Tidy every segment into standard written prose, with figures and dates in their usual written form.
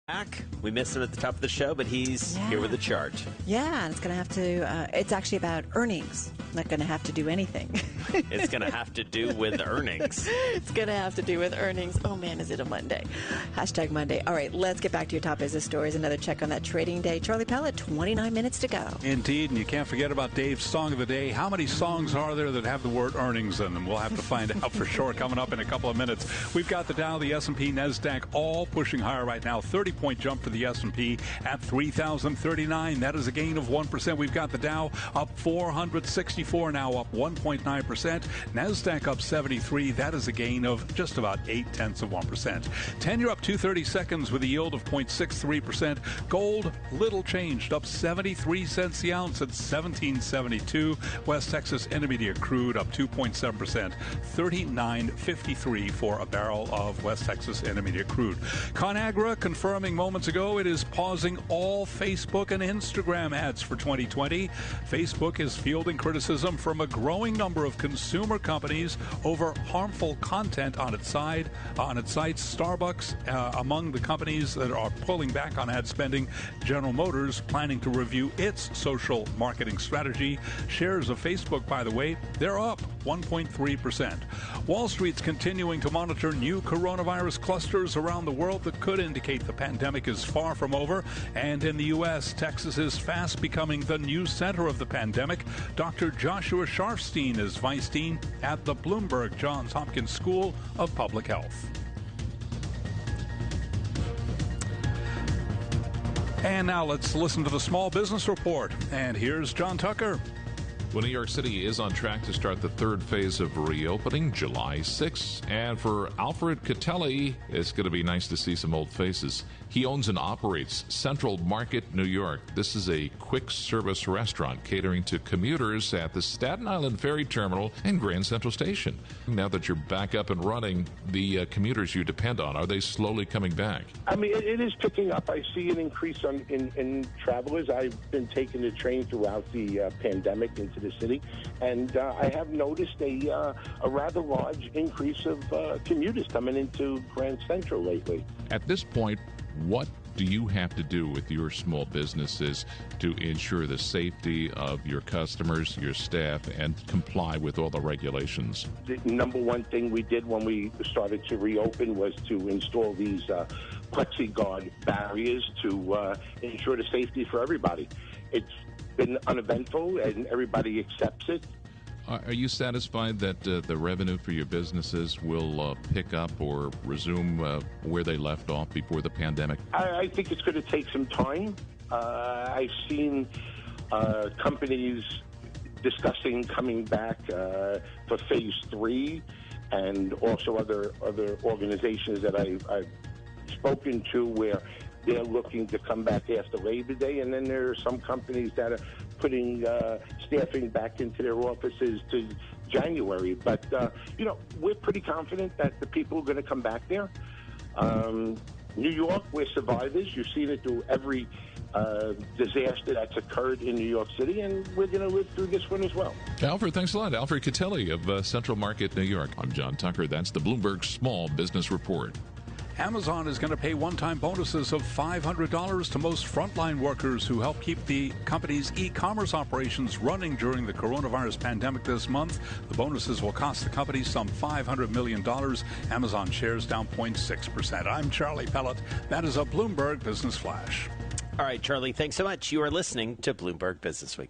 Back. We missed him at the top of the show, but he's here with a chart. Yeah, and it's going to have to, it's actually about earnings. Not going to have to do anything. It's going to have to do with earnings. It's going to have to do with earnings. Oh, man, is it a Monday? Hashtag Monday. All right, let's get back to your top business stories. Another check on that trading day. Charlie Pellet, 29 minutes to go. Indeed, and you can't forget about Dave's Song of the Day. How many songs are there that have the word earnings in them? We'll have to find out for sure coming up in a couple of minutes. We've got the Dow, the S&P, NASDAQ all pushing higher right now. 30-point jump for the S&P at 3,039. That is a gain of 1%. We've got the Dow up 464 now, up 1.9%. NASDAQ up 73. That is a gain of just about 0.8%. 10-year up 230 seconds with a yield of 0.63%. Gold, little changed, up 73 cents the ounce at 17.72. West Texas Intermediate crude up 2.7%, 39.53 for a barrel of West Texas Intermediate crude. ConAgra confirming moments ago it is pausing all Facebook and Instagram ads for 2020. Facebook is fielding criticism from a growing number of consumer companies over harmful content on its sites. Starbucks among the companies that are pulling back on ad spending. General Motors planning to review its social marketing strategy. Shares of Facebook, by the way, they're up 1.3%. Wall Street's continuing to monitor new coronavirus clusters around the world that could indicate the pandemic is far from over. And in the U.S., Texas is fast becoming the new center of the pandemic. Dr. Joshua Sharfstein is vice dean at the Bloomberg Johns Hopkins School of Public Health. And now let's listen to the Small Business Report. And here's John Tucker. Well, New York City is on track to start the third phase of reopening July 6th. And for Alfred Catelli, it's going to be nice to see some old faces. He owns and operates Central Market, New York. This is a quick service restaurant catering to commuters at the Staten Island Ferry Terminal and Grand Central Station. Now that you're back up and running, the commuters you depend on, are they slowly coming back? I mean, it is picking up. I see an increase in travelers. I've been taking the train throughout the pandemic into the city, and I have noticed a rather large increase of commuters coming into Grand Central lately. At this point, what do you have to do with your small businesses to ensure the safety of your customers, your staff, and comply with all the regulations? The number one thing we did when we started to reopen was to install these plexiglass barriers to ensure the safety for everybody. It's been uneventful, and everybody accepts it. Are you satisfied that the revenue for your businesses will pick up or resume where they left off before the pandemic? I think it's going to take some time. I've seen companies discussing coming back for phase 3, and also other organizations that I've spoken to where they're looking to come back after Labor Day, and then there are some companies that are putting staffing back into their offices to January. But, we're pretty confident that the people are going to come back there. New York, we're survivors. You've seen it through every disaster that's occurred in New York City, and we're going to live through this one as well. Alfred, thanks a lot. Alfred Catelli of Central Market, New York. I'm John Tucker. That's the Bloomberg Small Business Report. Amazon is going to pay one-time bonuses of $500 to most frontline workers who help keep the company's e-commerce operations running during the coronavirus pandemic this month. The bonuses will cost the company some $500 million. Amazon shares down 0.6%. I'm Charlie Pellet. That is a Bloomberg Business Flash. All right, Charlie, thanks so much. You are listening to Bloomberg Business Week.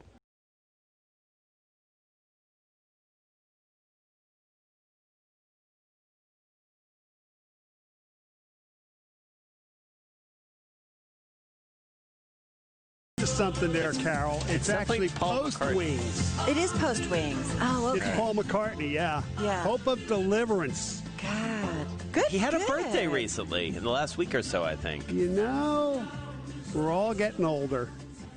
Something there, Carol. It's actually post-wings. It is post-wings. Oh, okay. It's Paul McCartney, yeah. Hope of Deliverance. God. Good. He had a birthday recently, in the last week or so, I think. You know, we're all getting older.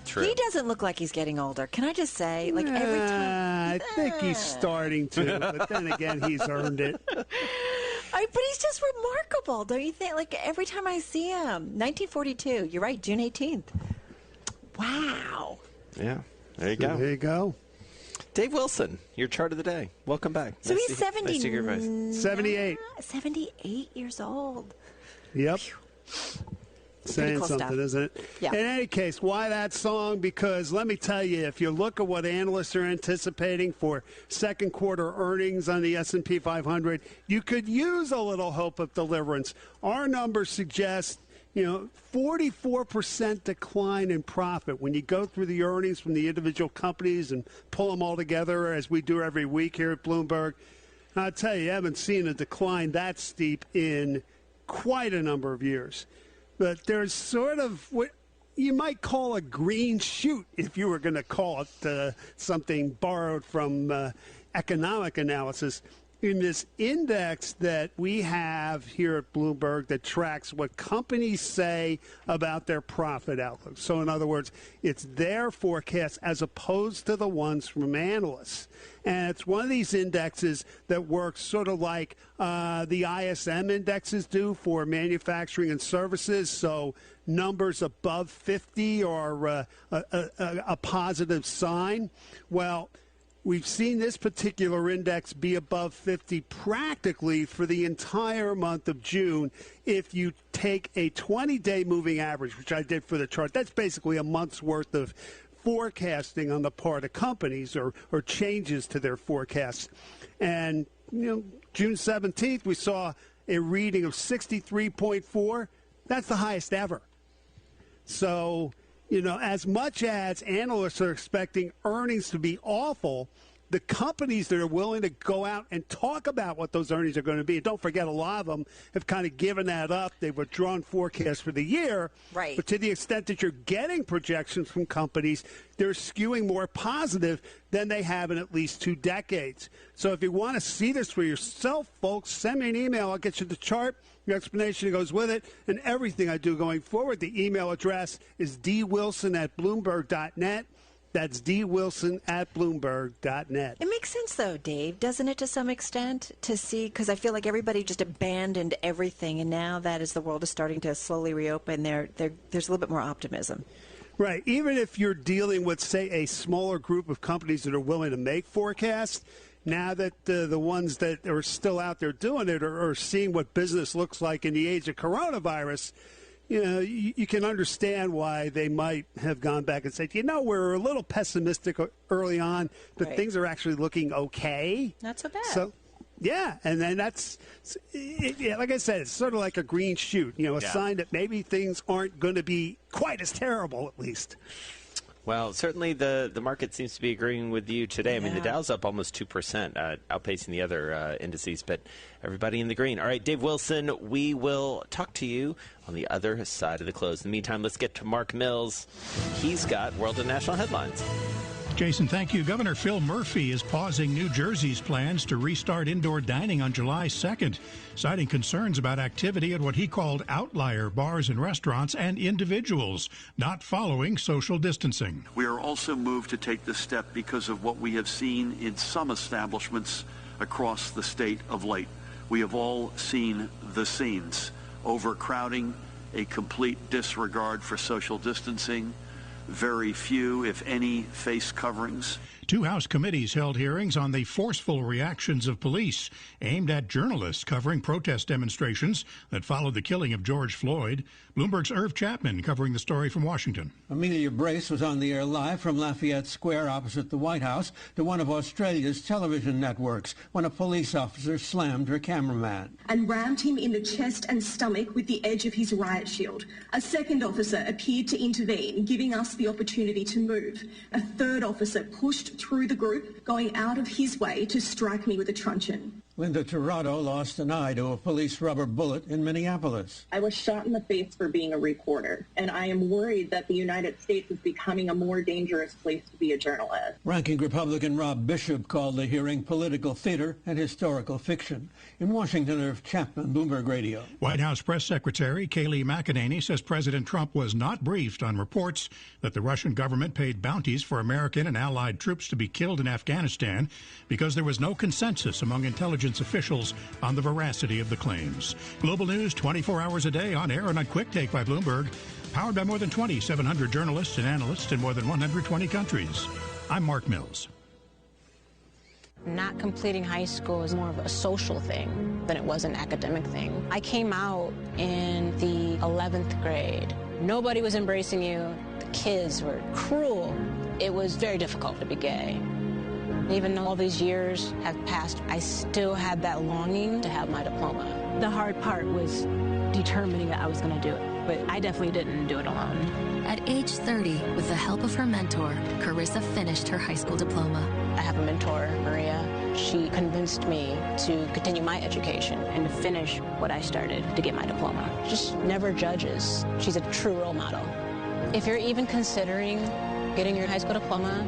True. He doesn't look like he's getting older. Can I just say, like, every time... I think he's starting to, but then again, he's earned it. But he's just remarkable, don't you think? Like, every time I see him. 1942. You're right, June 18th. Wow. Yeah, there you go. There you go. Dave Wilson, your chart of the day. Welcome back. So he's 70. Nice to hear your voice. 78. 78 years old. Yep. Saying cool something, stuff. isn't it? Yeah. In any case, why that song? Because let me tell you, if you look at what analysts are anticipating for second quarter earnings on the S&P 500, you could use a little hope of deliverance. Our numbers suggest 44% decline in profit when you go through the earnings from the individual companies and pull them all together, as we do every week here at Bloomberg. I'll tell you, I haven't seen a decline that steep in quite a number of years. But there's sort of what you might call a green shoot, if you were going to call it something borrowed from economic analysis, in this index that we have here at Bloomberg that tracks what companies say about their profit outlook. So in other words, it's their forecast as opposed to the ones from analysts. And it's one of these indexes that works sort of like the ISM indexes do for manufacturing and services. So numbers above 50 are a positive sign. Well, we've seen this particular index be above 50 practically for the entire month of June. If you take a 20-day moving average, which I did for the chart, that's basically a month's worth of forecasting on the part of companies or changes to their forecasts. And, June 17th, we saw a reading of 63.4. That's the highest ever. So, as much as analysts are expecting earnings to be awful, the companies that are willing to go out and talk about what those earnings are going to be, and don't forget, a lot of them have kind of given that up. They've withdrawn forecasts for the year. Right. But to the extent that you're getting projections from companies, they're skewing more positive than they have in at least 2 decades. So if you want to see this for yourself, folks, send me an email. I'll get you the chart, your explanation goes with it, and everything I do going forward. The email address is dwilson@bloomberg.net. That's dwilson@bloomberg.net. It makes sense, though, Dave, doesn't it, to some extent, to see, because I feel like everybody just abandoned everything, and now that as the world is starting to slowly reopen, there's a little bit more optimism. Right. Even if you're dealing with, say, a smaller group of companies that are willing to make forecasts, now that the ones that are still out there doing it are seeing what business looks like in the age of coronavirus, you can understand why they might have gone back and said, we're a little pessimistic early on, but Right. things are actually looking okay. Not so bad. So, yeah, and then that's, like I said, it's sort of like a green shoot, a sign that maybe things aren't going to be quite as terrible, at least. Well, certainly the market seems to be agreeing with you today. I mean, the Yeah. Dow's up almost 2%, outpacing the other indices, but everybody in the green. All right, Dave Wilson, we will talk to you on the other side of the close. In the meantime, let's get to Mark Mills. He's got world and national headlines. Jason, thank you. Governor Phil Murphy is pausing New Jersey's plans to restart indoor dining on July 2nd, citing concerns about activity at what he called outlier bars and restaurants and individuals not following social distancing. We are also moved to take this step because of what we have seen in some establishments across the state of late. We have all seen the scenes: overcrowding, a complete disregard for social distancing, very few, if any, face coverings. 2 House committees held hearings on the forceful reactions of police aimed at journalists covering protest demonstrations that followed the killing of George Floyd. Bloomberg's Irv Chapman covering the story from Washington. Amelia Brace was on the air live from Lafayette Square opposite the White House to one of Australia's television networks when a police officer slammed her cameraman and rammed him in the chest and stomach with the edge of his riot shield. A second officer appeared to intervene, giving us the opportunity to move. A third officer pushed through the group, going out of his way to strike me with a truncheon. Linda Tirado lost an eye to a police rubber bullet in Minneapolis. I was shot in the face for being a reporter, and I am worried that the United States is becoming a more dangerous place to be a journalist. Ranking Republican Rob Bishop called the hearing political theater and historical fiction. In Washington, Irv Chapman, Bloomberg Radio. White House Press Secretary Kayleigh McEnany says President Trump was not briefed on reports that the Russian government paid bounties for American and allied troops to be killed in Afghanistan because there was no consensus among intelligence officials on the veracity of the claims. Global news 24 hours a day on air and on Quick Take by Bloomberg. Powered by more than 2,700 journalists and analysts in more than 120 countries. I'm Mark Mills. Not completing high school is more of a social thing than it was an academic thing. I came out in the 11th grade. Nobody was embracing you. The kids were cruel. It was very difficult to be gay. Even though all these years have passed, I still had that longing to have my diploma. The hard part was determining that I was going to do it, but I definitely didn't do it alone. At age 30, with the help of her mentor, Carissa finished her high school diploma. I have a mentor, Maria. She convinced me to continue my education and to finish what I started to get my diploma. Just never judges. She's a true role model. If you're even considering getting your high school diploma,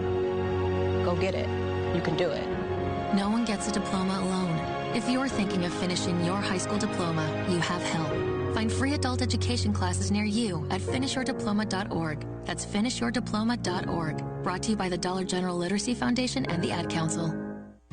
go get it. You can do it. No one gets a diploma alone. If you're thinking of finishing your high school diploma, you have help. Find free adult education classes near you at finishyourdiploma.org. That's finishyourdiploma.org. Brought to you by the Dollar General Literacy Foundation and the Ad Council.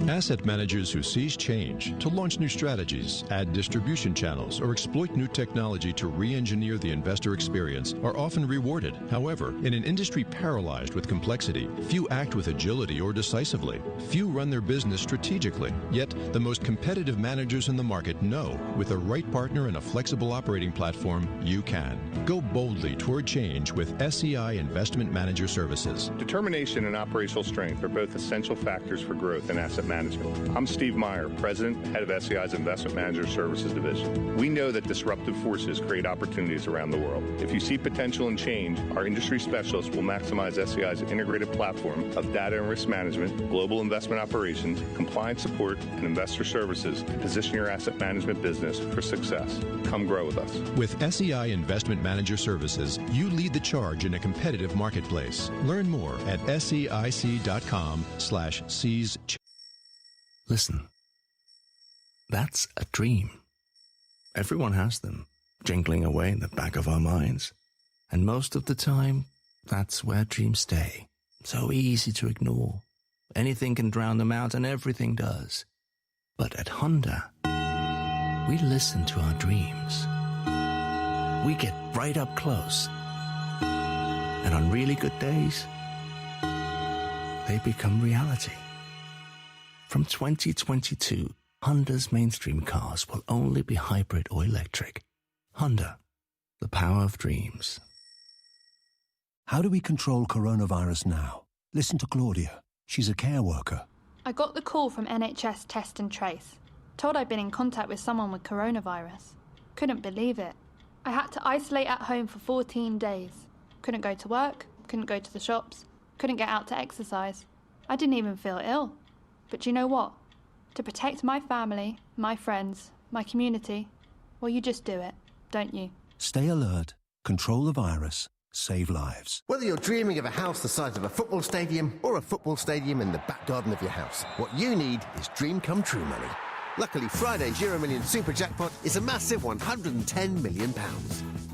Asset managers who seize change to launch new strategies, add distribution channels, or exploit new technology to re-engineer the investor experience are often rewarded. However, in an industry paralyzed with complexity, few act with agility or decisively. Few run their business strategically. Yet, the most competitive managers in the market know with the right partner and a flexible operating platform, you can. Go boldly toward change with SEI Investment Manager Services. Determination and operational strength are both essential factors for growth in asset management. I'm Steve Meyer, President, Head of SEI's Investment Manager Services Division. We know that disruptive forces create opportunities around the world. If you see potential in change, our industry specialists will maximize SEI's integrated platform of data and risk management, global investment operations, compliance support, and investor services to position your asset management business for success. Come grow with us. With SEI Investment Manager Services, you lead the charge in a competitive marketplace. Learn more at SEIC.com/seize. Listen, that's a dream. Everyone has them, jingling away in the back of our minds. And most of the time, that's where dreams stay. So easy to ignore. Anything can drown them out, and everything does. But at Honda, we listen to our dreams. We get right up close. And on really good days, they become reality. From 2022, Honda's mainstream cars will only be hybrid or electric. Honda, the power of dreams. How do we control coronavirus now? Listen to Claudia. She's a care worker. I got the call from NHS Test and Trace. Told I'd been in contact with someone with coronavirus. Couldn't believe it. I had to isolate at home for 14 days. Couldn't go to work, couldn't go to the shops, couldn't get out to exercise. I didn't even feel ill. But you know what? To protect my family, my friends, my community, well, you just do it, don't you? Stay alert, control the virus, save lives. Whether you're dreaming of a house the size of a football stadium or a football stadium in the back garden of your house, what you need is dream come true money. Luckily, Friday's Euro Million Super Jackpot is a massive £110 million.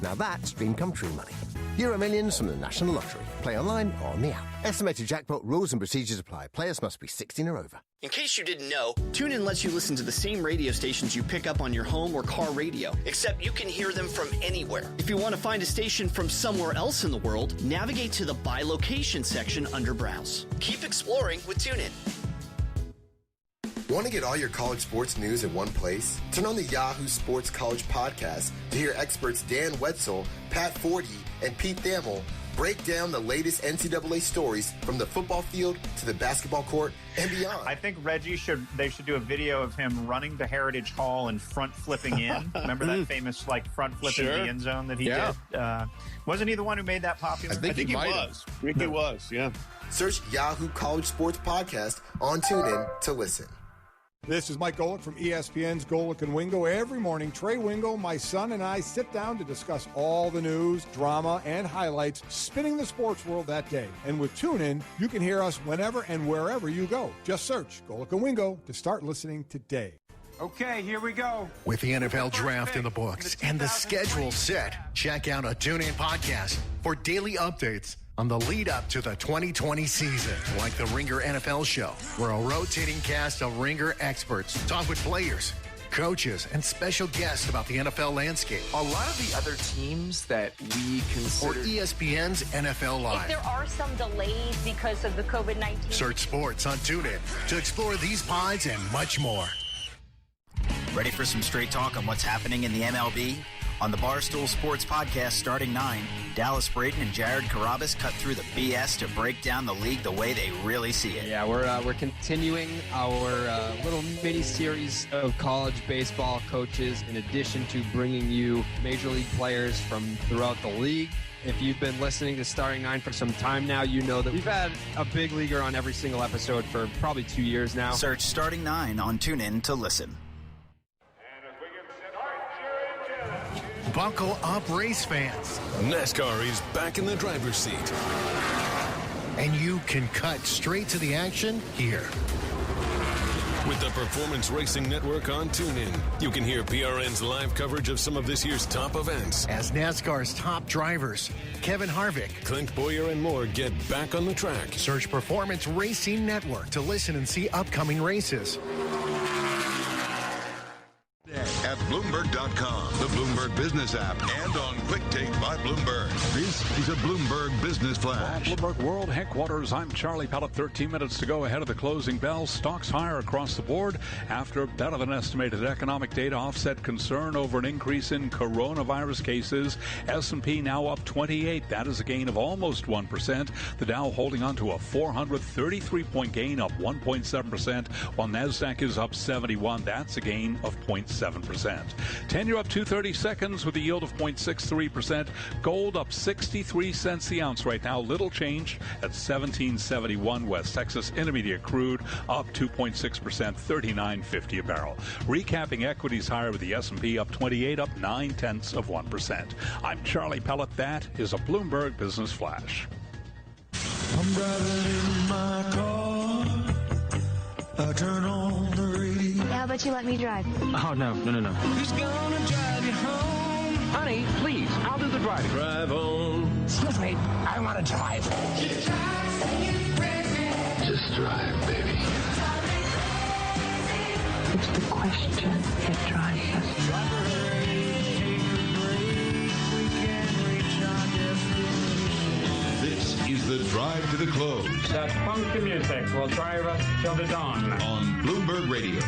Now that's dream come true money. Euro Millions from the National Lottery. Play online or on the app. Estimated jackpot rules and procedures apply. Players must be 16 or over. In case you didn't know, TuneIn lets you listen to the same radio stations you pick up on your home or car radio, except you can hear them from anywhere. If you want to find a station from somewhere else in the world, navigate to the By Location section under Browse. Keep exploring with TuneIn. Want to get all your college sports news in one place? Turn on the Yahoo Sports College podcast to hear experts Dan Wetzel, Pat Forty, and Pete Thamel break down the latest NCAA stories from the football field to the basketball court and beyond. I think Reggie should do a video of him running to Heritage Hall and front flipping in. Remember that famous front flipping the end zone that he did? Wasn't he the one who made that popular? I think he was. I think he was, yeah. Search Yahoo College Sports Podcast on TuneIn to listen. This is Mike Golick from ESPN's Golick and Wingo. Every morning, Trey Wingo, my son, and I sit down to discuss all the news, drama, and highlights spinning the sports world that day. And with TuneIn, you can hear us whenever and wherever you go. Just search Golick and Wingo to start listening today. Okay, here we go. With the NFL Draft in the books and the schedule set, check out a TuneIn podcast for daily updates on the lead up to the 2020 season, like the Ringer NFL Show, where a rotating cast of Ringer experts talk with players, coaches, and special guests about the NFL landscape. A lot of the other teams that we consider... Or ESPN's NFL Live. If there are some delays because of the COVID-19... Search sports on TuneIn to explore these pods and much more. Ready for some straight talk on what's happening in the MLB? On the Barstool Sports Podcast starting 9, Dallas Braden and Jared Carrabis cut through the BS to break down the league the way they really see it. Yeah, we're continuing our little mini-series of college baseball coaches in addition to bringing you major league players from throughout the league. If you've been listening to Starting 9 for some time now, you know that we've had a big leaguer on every single episode for probably 2 years now. Search Starting 9 on TuneIn to listen. Buckle up, race fans. NASCAR is back in the driver's seat. And you can cut straight to the action here. With the Performance Racing Network on TuneIn, you can hear PRN's live coverage of some of this year's top events. As NASCAR's top drivers, Kevin Harvick, Clint Boyer, and more get back on the track. Search Performance Racing Network to listen and see upcoming races. At Bloomberg.com, the Bloomberg Business app, and on Quick Take by Bloomberg. This is a Bloomberg Business Flash. Bloomberg World Headquarters, I'm Charlie Pellet. 13 minutes to go ahead of the closing bell. Stocks higher across the board after better than estimated economic data offset concern over an increase in coronavirus cases. S&P now up 28. That is a gain of almost 1%. The Dow holding on to a 433-point gain, up 1.7%, while NASDAQ is up 71. That's a gain of 0.7%. 10-year up 230 seconds with a yield of 0.63%. Gold up 63 cents the ounce right now. Little change at $17.71. West Texas Intermediate crude up 2.6%, $39.50 a barrel. Recapping equities higher with the S&P up 28, up 0.9%. I'm Charlie Pellet. That is a Bloomberg Business Flash. I'm driving in my car. I turn on the radio. How about you let me drive? Oh, no. Who's gonna drive you home? Honey, please, I'll do the driving. Drive on. Excuse me, I want to drive. Just drive, baby. It's the question that drives us. This is the Drive to the Close. That funky music will drive us till the dawn. On Bloomberg Radio.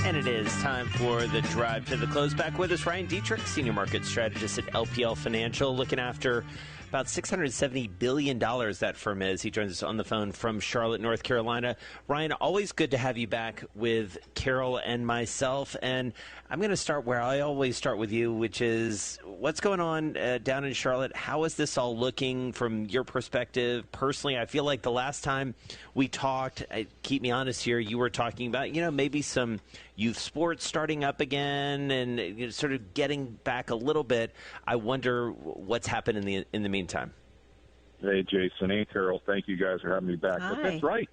And it is time for the Drive to the Close. Back with us, Ryan Dietrich, Senior Market Strategist at LPL Financial, looking after about $670 billion that firm is. He joins us on the phone from Charlotte, North Carolina. Ryan, always good to have you back with Carol and myself. And I'm going to start where I always start with you, which is what's going on down in Charlotte? How is this all looking from your perspective? Personally, I feel like the last time we talked, keep me honest here, you were talking about, maybe some youth sports starting up again and sort of getting back a little bit. I wonder what's happened in the meantime. Hey, Jason. Hey, Carol. Thank you guys for having me back. Hi. But that's right.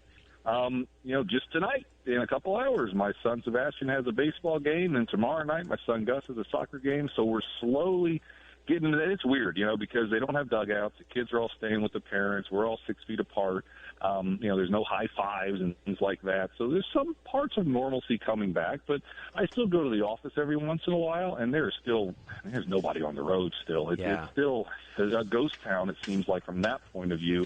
Just tonight, in a couple hours, my son Sebastian has a baseball game, and tomorrow night my son Gus has a soccer game. So we're slowly getting into that. It's weird, because they don't have dugouts. The kids are all staying with the parents. We're all 6 feet apart. There's no high fives and things like that. So there's some parts of normalcy coming back, but I still go to the office every once in a while, and there's nobody on the road still. It's still a ghost town, it seems like, from that point of view.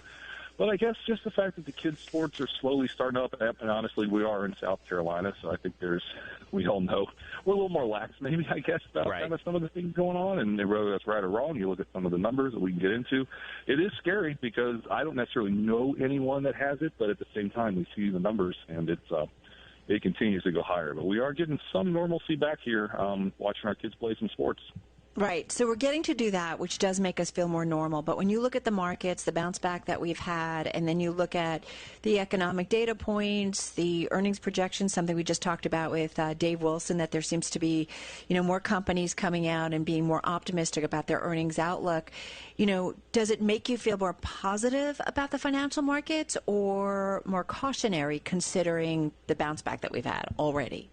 But I guess just the fact that the kids' sports are slowly starting up, and honestly, we are in South Carolina, so I think we all know, we're a little more lax maybe, I guess, about kind of some of the things going on, and whether that's right or wrong, you look at some of the numbers that we can get into. It is scary because I don't necessarily know anyone that has it, but at the same time, we see the numbers, and it continues to go higher. But we are getting some normalcy back here, watching our kids play some sports. Right. So we're getting to do that, which does make us feel more normal. But when you look at the markets, the bounce back that we've had, and then you look at the economic data points, the earnings projections, something we just talked about with Dave Wilson, that there seems to be, more companies coming out and being more optimistic about their earnings outlook. Does it make you feel more positive about the financial markets or more cautionary considering the bounce back that we've had already?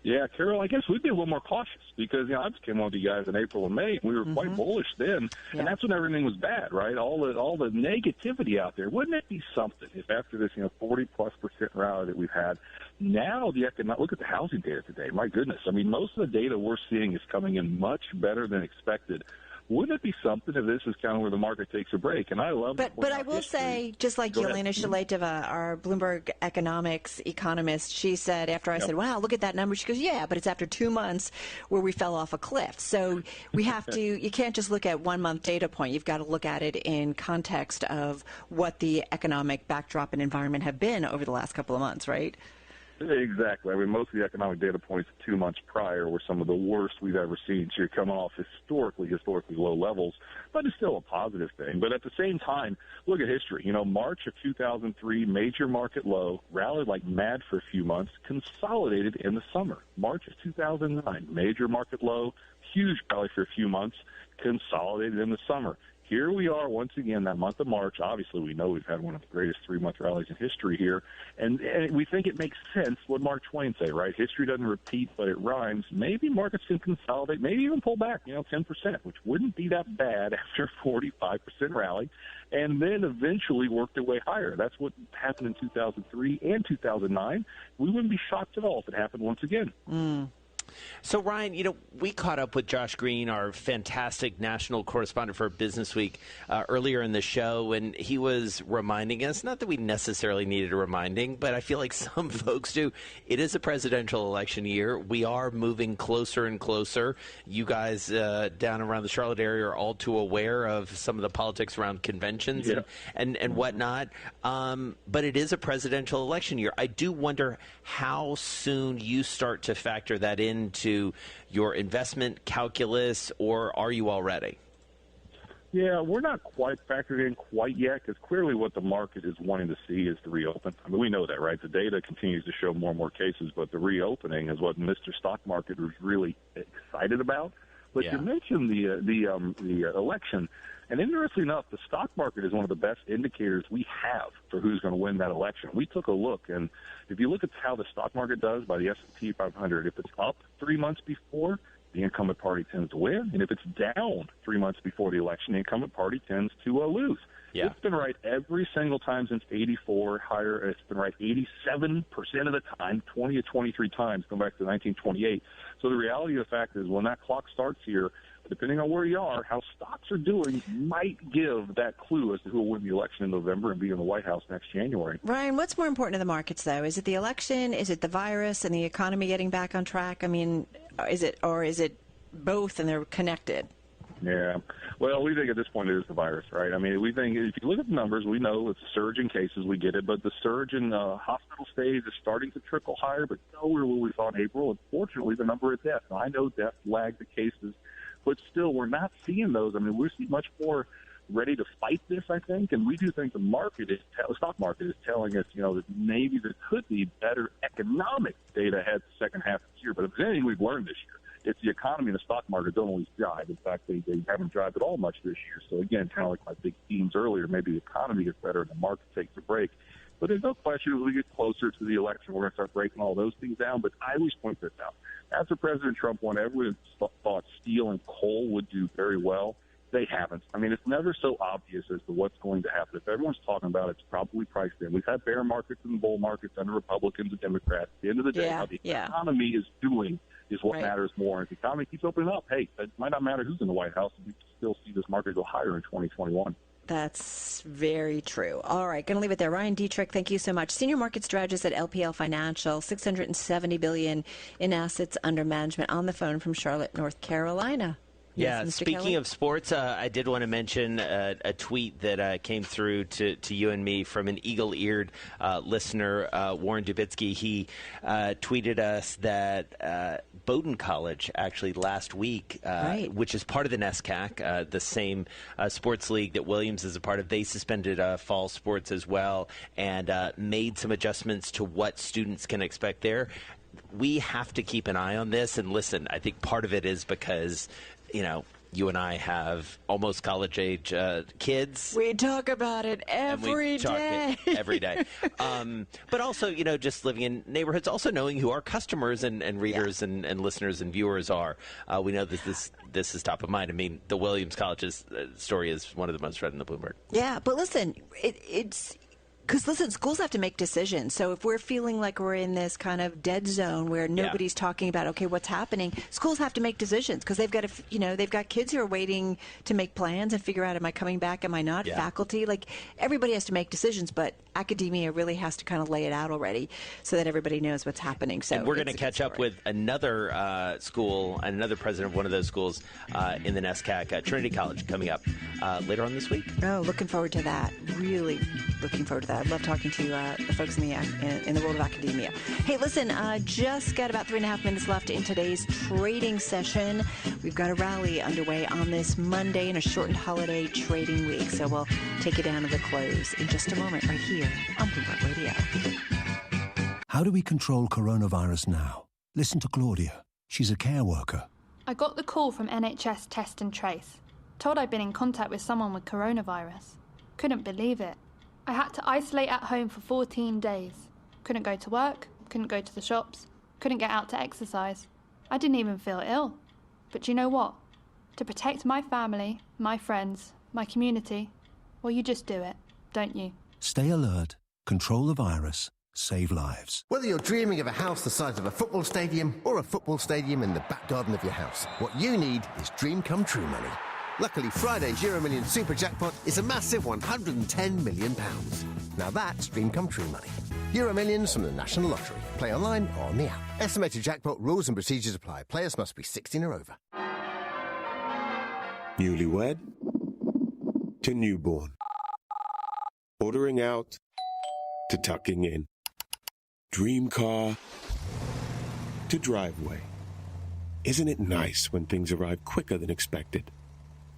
Yeah, Carol, I guess we'd be a little more cautious because, I just came on with you guys in April and May, and we were quite bullish then, and that's when everything was bad, right? All the negativity out there. Wouldn't it be something if after this, 40+% rally that we've had, now look at the housing data today. My goodness. I mean, most of the data we're seeing is coming in much better than expected. Wouldn't it be something if this is kind of where the market takes a break? And I love But I will say, just like Yelena Shaletova, our Bloomberg economics economist, she said after I said, wow, look at that number, she goes, yeah, but it's after 2 months where we fell off a cliff. So we have to, you can't just look at 1 month data point. You've got to look at it in context of what the economic backdrop and environment have been over the last couple of months, right? Exactly. I mean, most of the economic data points 2 months prior were some of the worst we've ever seen. So you're coming off historically low levels, but it's still a positive thing. But at the same time, look at history. March of 2003, major market low, rallied like mad for a few months, consolidated in the summer. March of 2009, major market low, huge rally for a few months, consolidated in the summer. Here we are once again, that month of March. Obviously, we know we've had one of the greatest 3-month rallies in history here. And we think it makes sense what Mark Twain say, right? History doesn't repeat, but it rhymes. Maybe markets can consolidate, maybe even pull back, 10%, which wouldn't be that bad after a 45% rally, and then eventually work their way higher. That's what happened in 2003 and 2009. We wouldn't be shocked at all if it happened once again. So, Ryan, we caught up with Josh Green, our fantastic national correspondent for Business Week, earlier in the show, and he was reminding us, not that we necessarily needed a reminding, but I feel like some folks do. It is a presidential election year. We are moving closer and closer. You guys down around the Charlotte area are all too aware of some of the politics around conventions and whatnot. But it is a presidential election year. I do wonder how soon you start to factor that into your investment calculus, or are you already? Yeah, we're not quite factored in quite yet because clearly what the market is wanting to see is the reopen. I mean, we know that, right? The data continues to show more and more cases, but the reopening is what Mr. Stock Market was really excited about. But you mentioned the election, and interestingly enough, the stock market is one of the best indicators we have for who's going to win that election. We took a look, and if you look at how the stock market does by the S&P 500, if it's up 3 months before, the incumbent party tends to win. And if it's down 3 months before the election, the incumbent party tends to lose. Yeah. It's been right every single time since 84, higher. It's been right 87% of the time, 20 to 23 times, going back to 1928. So the reality of the fact is when that clock starts here, depending on where you are, how stocks are doing might give that clue as to who will win the election in November and be in the White House next January. Ryan, what's more important to the markets, though? Is it the election? Is it the virus and the economy getting back on track? I mean, is it both and they're connected? Yeah. Well, we think at this point it is the virus, right? I mean, we think if you look at the numbers, we know it's a surge in cases, we get it, but the surge in hospital stays is starting to trickle higher, but nowhere where we saw in April. Unfortunately, the number of deaths. Now, I know deaths lag the cases, but still, we're not seeing those. I mean, we're much more ready to fight this, I think, and we do think the stock market is telling us, that maybe there could be better economic data ahead the second half of the year. But if there's anything we've learned this year, it's the economy and the stock market don't always jive. In fact, they haven't jived at all much this year. So, again, kind of like my big themes earlier, maybe the economy gets better and the market takes a break. But there's no question as we get closer to the election, we're going to start breaking all those things down. But I always point this out. After President Trump won, everyone thought steel and coal would do very well. They haven't. I mean, it's never so obvious as to what's going to happen. If everyone's talking about it, it's probably priced in. We've had bear markets and bull markets under Republicans and Democrats. At the end of the day, how the economy is doing is what matters more. And if the economy keeps opening up, hey, it might not matter who's in the White House. We still see this market go higher in 2021. That's very true. All right, going to leave it there. Ryan Dietrich, thank you so much. Senior market strategist at LPL Financial, $670 billion in assets under management, on the phone from Charlotte, North Carolina. Yeah, yes, speaking of sports, I did want to mention a tweet that came through to you and me from an eagle-eared listener, Warren Dubitsky. He tweeted us that Bowdoin College, actually last week, which is part of the NESCAC, the same sports league that Williams is a part of, they suspended fall sports as well and made some adjustments to what students can expect there. We have to keep an eye on this. And listen, I think part of it is because you and I have almost college-age kids. We talk about it every day. But also, just living in neighborhoods, also knowing who our customers and readers and listeners and viewers are. We know that this is top of mind. I mean, the Williams College's story is one of the most read in the Bloomberg. Yeah, but listen, it's... Because, listen, schools have to make decisions. So if we're feeling like we're in this kind of dead zone where nobody's talking about, okay, what's happening, schools have to make decisions because they've got to, they've got kids who are waiting to make plans and figure out, am I coming back, am I not? Yeah. Faculty, everybody has to make decisions, but academia really has to kind of lay it out already so that everybody knows what's happening. So and we're going to catch up with another school and another president of one of those schools in the NESCAC, Trinity College, coming up later on this week. Oh, looking forward to that. Really looking forward to that. I love talking to the folks in the world of academia. Hey, listen, just got about 3.5 minutes left in today's trading session. We've got a rally underway on this Monday in a shortened holiday trading week. So we'll take you down to the close in just a moment right here on Bloomberg Radio. How do we control coronavirus now? Listen to Claudia. She's a care worker. I got the call from NHS Test and Trace. Told I'd been in contact with someone with coronavirus. Couldn't believe it. I had to isolate at home for 14 days. Couldn't go to work, couldn't go to the shops, couldn't get out to exercise. I didn't even feel ill. But you know what? To protect my family, my friends, my community, well, you just do it, don't you? Stay alert, control the virus, save lives. Whether you're dreaming of a house the size of a football stadium or a football stadium in the back garden of your house, what you need is dream come true money. Luckily, Friday's Euro Million Super Jackpot is a massive £110 million. Now that's dream come true money. Euro Millions from the National Lottery. Play online or on the app. Estimated jackpot rules and procedures apply. Players must be 16 or over. Newlywed to newborn. Ordering out to tucking in. Dream car to driveway. Isn't it nice when things arrive quicker than expected?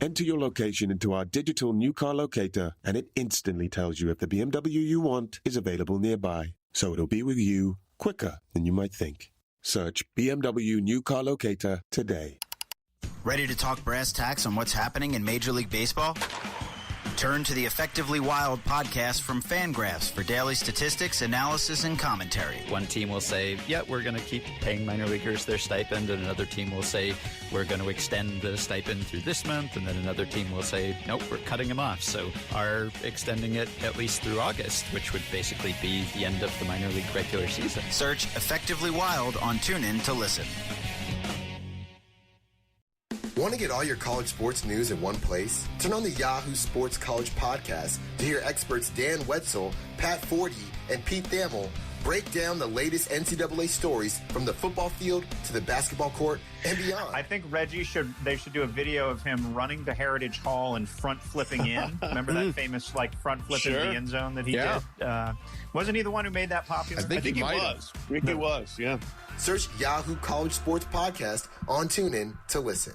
Enter your location into our digital new car locator, and it instantly tells you if the BMW you want is available nearby. So it'll be with you quicker than you might think. Search BMW New Car Locator today. Ready to talk brass tacks on what's happening in Major League Baseball? Turn to the Effectively Wild podcast from Fangraphs for daily statistics, analysis, and commentary. One team will say, yeah, we're going to keep paying minor leaguers their stipend, and another team will say, we're going to extend the stipend through this month, and then another team will say, nope, we're cutting them off. So are extending it at least through August, which would basically be the end of the minor league regular season. Search Effectively Wild on TuneIn to listen. Want to get all your college sports news in one place? Turn on the Yahoo Sports College podcast to hear experts Dan Wetzel, Pat Forty, and Pete Thamel break down the latest NCAA stories from the football field to the basketball court and beyond. I think Reggie should do a video of him running to Heritage Hall and front flipping in. Remember that famous front flipping the end zone that he did? Wasn't he the one who made that popular? I think he was. I think it was, yeah. Search Yahoo College Sports Podcast on TuneIn to listen.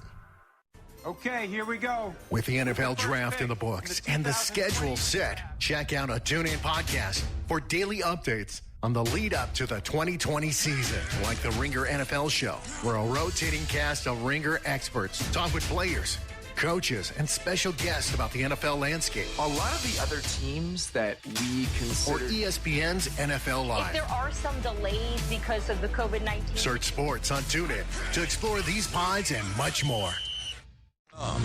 Okay, here we go. With the NFL draft in the books and the schedule set, check out a TuneIn podcast for daily updates on the lead up to the 2020 season. Like the Ringer NFL show, where a rotating cast of Ringer experts talk with players, coaches, and special guests about the NFL landscape. A lot of the other teams that we consider... Or ESPN's NFL Live. If there are some delays because of the COVID-19... Search sports on TuneIn to explore these pods and much more.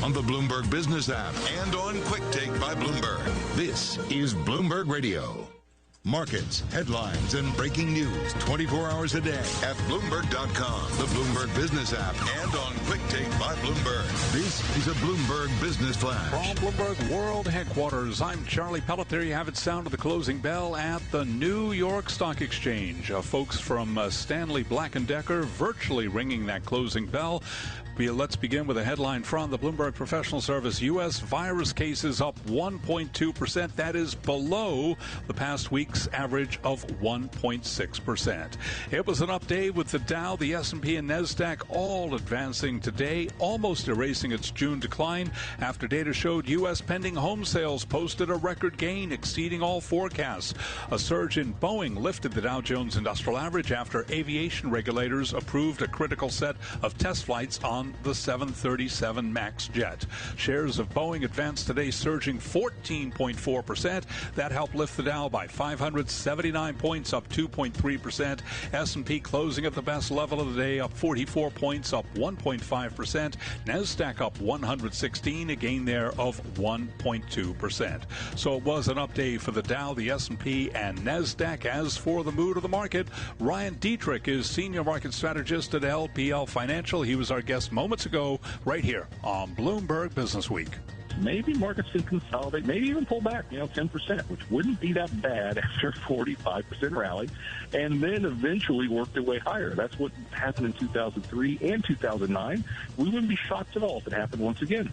On the Bloomberg Business app and on Quick Take by Bloomberg. This is Bloomberg Radio. Markets, headlines, and breaking news 24 hours a day at Bloomberg.com, the Bloomberg Business app, and on Quick Take by Bloomberg. This is a Bloomberg Business Flash. From Bloomberg World Headquarters, I'm Charlie Pellet. There you have it, sound of the closing bell at the New York Stock Exchange. Folks from Stanley Black & Decker virtually ringing that closing bell. Let's begin with a headline from the Bloomberg Professional Service. U.S. virus cases up 1.2%. That is below the past week's average of 1.6%. It was an up day with the Dow, the S&P, and NASDAQ all advancing today, almost erasing its June decline after data showed U.S. pending home sales posted a record gain exceeding all forecasts. A surge in Boeing lifted the Dow Jones Industrial Average after aviation regulators approved a critical set of test flights on the 737 MAX jet. Shares of Boeing advanced today, surging 14.4%. That helped lift the Dow by 579 points, up 2.3%. S&P closing at the best level of the day, up 44 points, up 1.5%. NASDAQ up 116, a gain there of 1.2%. So it was an up day for the Dow, the S&P, and NASDAQ. As for the mood of the market, Ryan Dietrich is senior market strategist at LPL Financial. He was our guest moments ago right here on Bloomberg Business Week. Maybe markets can consolidate, maybe even pull back, 10%, which wouldn't be that bad after a 45% rally, and then eventually work their way higher. That's what happened in 2003 and 2009. We wouldn't be shocked at all if it happened once again.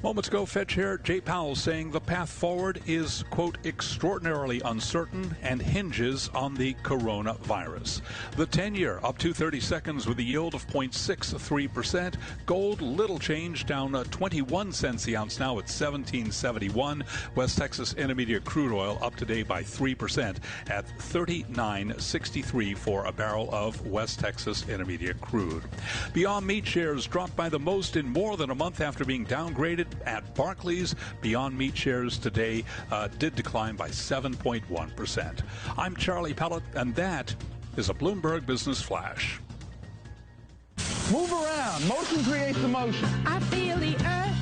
Moments ago, Fed Chair Jay Powell saying the path forward is, quote, extraordinarily uncertain and hinges on the coronavirus. The 10-year up 230 seconds with a yield of 0.63%. Gold, little change, down 21 cents the ounce now at $17.71. West Texas Intermediate crude oil up today by 3% at $39.63 for a barrel of West Texas Intermediate crude. Beyond Meat shares dropped by the most in more than a month after being downgraded at Barclays. Beyond Meat shares today did decline by 7.1%. I'm Charlie Pellet, and that is a Bloomberg Business Flash. Move around. Motion creates emotion. I feel the earth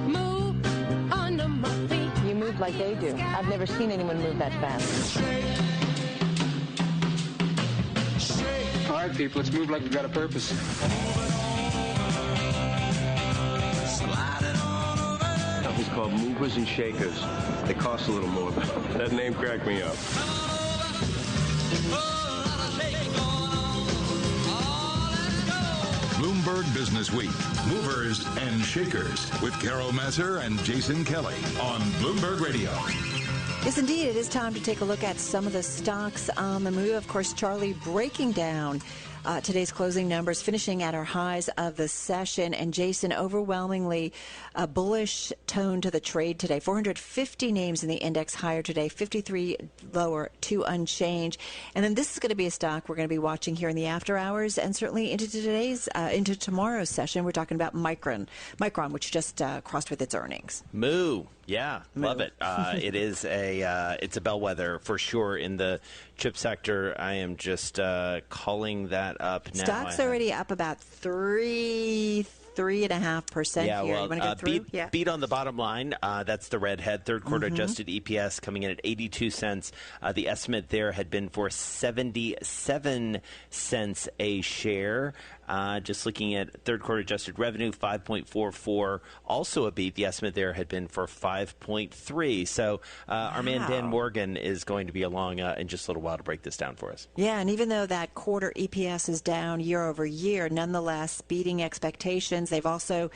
move under my feet. You move like they do. I've never seen anyone move that fast. All right, people, let's move like we've got a purpose. Company's called Movers and Shakers. They cost a little more. That name cracked me up. Bloomberg Business Week, Movers and Shakers with Carol Messer and Jason Kelly on Bloomberg Radio. Yes, indeed. It is time to take a look at some of the stocks on the move. Of course, Charlie breaking down today's closing numbers, finishing at our highs of the session. And Jason, overwhelmingly a bullish tone to the trade today. 450 names in the index higher today, 53 lower, 2 unchanged. And then this is going to be a stock we're going to be watching here in the after hours and certainly into tomorrow's session. We're talking about Micron, which just crossed with its earnings. Moo. Yeah, love it. It is it's a bellwether for sure in the chip sector. I am just calling that up now. Stock's already up about 3.5% yeah, here. well, You want to go through? Beat on the bottom line. That's the redhead. Third quarter adjusted EPS coming in at 82 cents. The estimate there had been for 77 cents a share. Just looking at third quarter adjusted revenue, 5.44, also a beat. The estimate there had been for 5.3. So our man Dan Morgan is going to be along in just a little while to break this down for us. Yeah, and even though that quarter EPS is down year over year, nonetheless beating expectations. They've also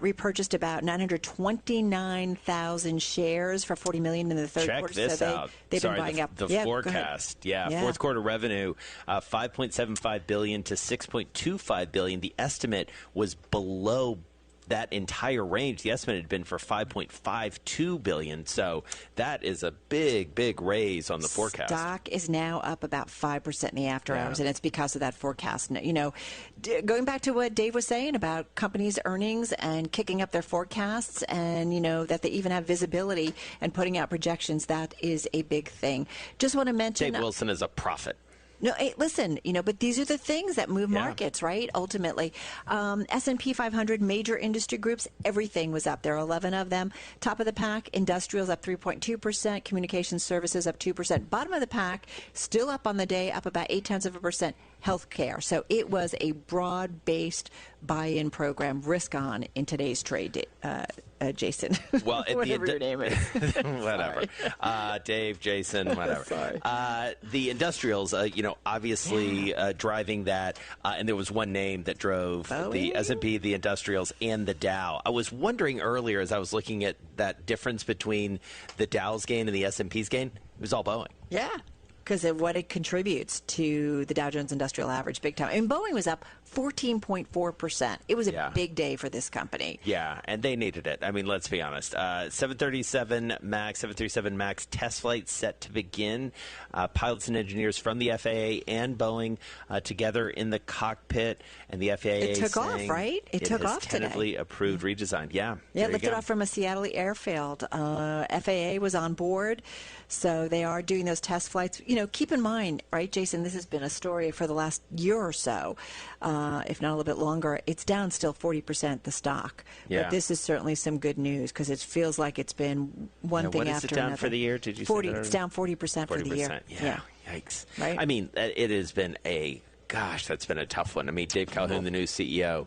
repurchased about 929,000 shares for $40 million in the third quarter. Check this out. They've been buying up. The forecast. Yeah, fourth quarter revenue, $5.75 billion to $6.25 billion. The estimate was below that entire range. The estimate had been for $5.52 billion. So that is a big, big raise on the forecast. Stock is now up about 5% in the after hours, and it's because of that forecast. You know, going back to what Dave was saying about companies' earnings and kicking up their forecasts, and, you know, that they even have visibility and putting out projections, that is a big thing. Just want to mention Dave Wilson is a prophet. No, hey, listen, you know, but these are the things that move markets, right? Ultimately, S&P 500 major industry groups, everything was up. There are 11 of them. Top of the pack, industrials up 3.2%, communication services up 2%. Bottom of the pack, still up on the day, up about 0.8%. Healthcare. So it was a broad-based buy-in program, risk on in today's trade, Jason. Well, whatever your name is. Whatever. Dave, Jason, whatever. Sorry. The industrials, you know, obviously driving that, and there was one name that drove the S&P, the industrials, and the Dow. I was wondering earlier as I was looking at that difference between the Dow's gain and the S&P's gain, it was all Boeing. Yeah. Because of what it contributes to the Dow Jones Industrial Average big time. And Boeing was up 14.4%. It was a big day for this company. Yeah, and they needed it. I mean, let's be honest. 737 MAX test flight set to begin. Pilots and engineers from the FAA and Boeing together in the cockpit, and the FAA It took off, saying right? It took off today. tentatively approved redesign. Yeah, it lifted off from a Seattle airfield. FAA was on board, so they are doing those test flights. You know, keep in mind, right, Jason, this has been a story for the last year or so, if not a little bit longer. It's down still 40%, the stock. Yeah. But this is certainly some good news because it feels like it's been one thing after another. What is it down for the year? Did you 40, say that? It's down 40% for the year. Yeah. Yikes. Right? I mean, it has been that's been a tough one. I mean, Dave Calhoun, the new CEO,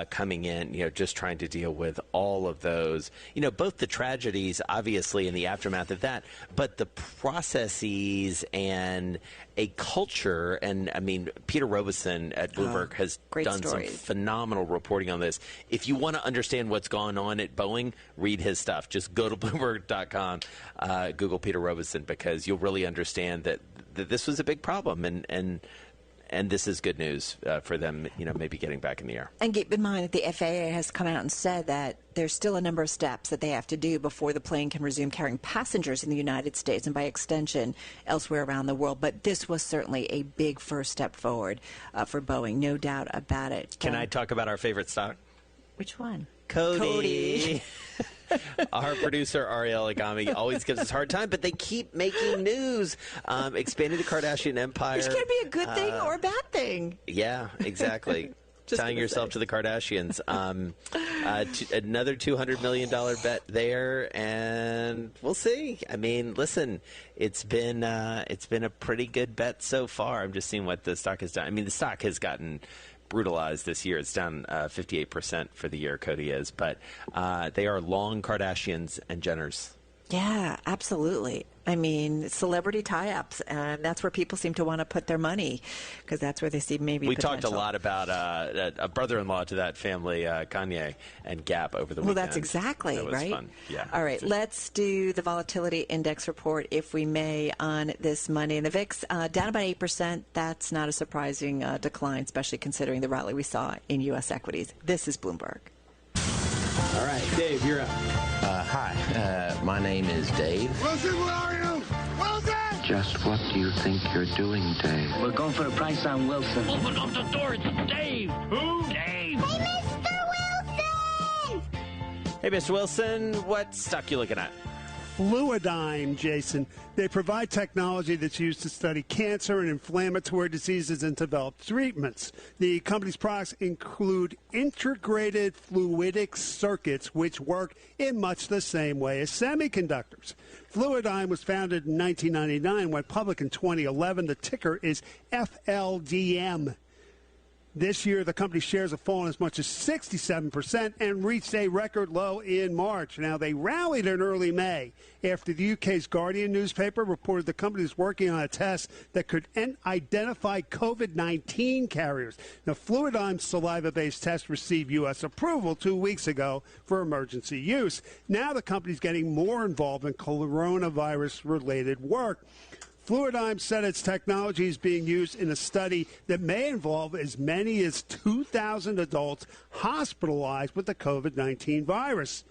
coming in, just trying to deal with all of those, both the tragedies, obviously, in the aftermath of that, but the processes and a culture. And, I mean, Peter Robeson at Bloomberg has done some phenomenal reporting on this. If you want to understand what's going on at Boeing, read his stuff. Just go to Bloomberg.com, Google Peter Robeson, because you'll really understand that this was a big problem. And this is good news for them, maybe getting back in the air. And keep in mind that the FAA has come out and said that there's still a number of steps that they have to do before the plane can resume carrying passengers in the United States and by extension elsewhere around the world. But this was certainly a big first step forward for Boeing, no doubt about it. Can I talk about our favorite stock? Which one? Cody. Our producer, Ariel Agami, always gives us a hard time, but they keep making news, expanding the Kardashian empire. Which can be a good thing or a bad thing. Yeah, exactly. Tying yourself to the Kardashians. Another $200 million bet there, and we'll see. I mean, listen, it's been a pretty good bet so far. I'm just seeing what the stock has done. I mean, the stock has gotten brutalized this year. It's down 58% for the year, Cody is. But they are long Kardashians and Jenners. Yeah, absolutely. I mean, celebrity tie-ups, and that's where people seem to want to put their money because that's where they see maybe We potential. talked a lot about a brother-in-law to that family, Kanye, and Gap over the weekend. Well, that's exactly that was right. Fun. Yeah. All right, let's do the volatility index report, if we may, on this Monday. And the VIX down about 8%. That's not a surprising decline, especially considering the rally we saw in U.S. equities. This is Bloomberg. All right, Dave, you're up. Hi, my name is Dave. Wilson, where are you? Wilson! Just what do you think you're doing, Dave? We're going for a price on Wilson. Open up the door, it's Dave. Who? Dave. Hey, Mr. Wilson! Hey, Mr. Wilson, what stock you looking at? Fluidigm, Jason. They provide technology that's used to study cancer and inflammatory diseases and develop treatments. The company's products include integrated fluidic circuits, which work in much the same way as semiconductors. Fluidigm was founded in 1999, went public in 2011. The ticker is FLDM. This year, the company's shares have fallen as much as 67% and reached a record low in March. Now, they rallied in early May after the UK's Guardian newspaper reported the company is working on a test that could identify COVID-19 carriers. Now, Fluidigm's saliva-based test received U.S. approval 2 weeks ago for emergency use. Now the company's getting more involved in coronavirus-related work. Fluidigm said its technology is being used in a study that may involve as many as 2,000 adults hospitalized with the COVID-19 virus.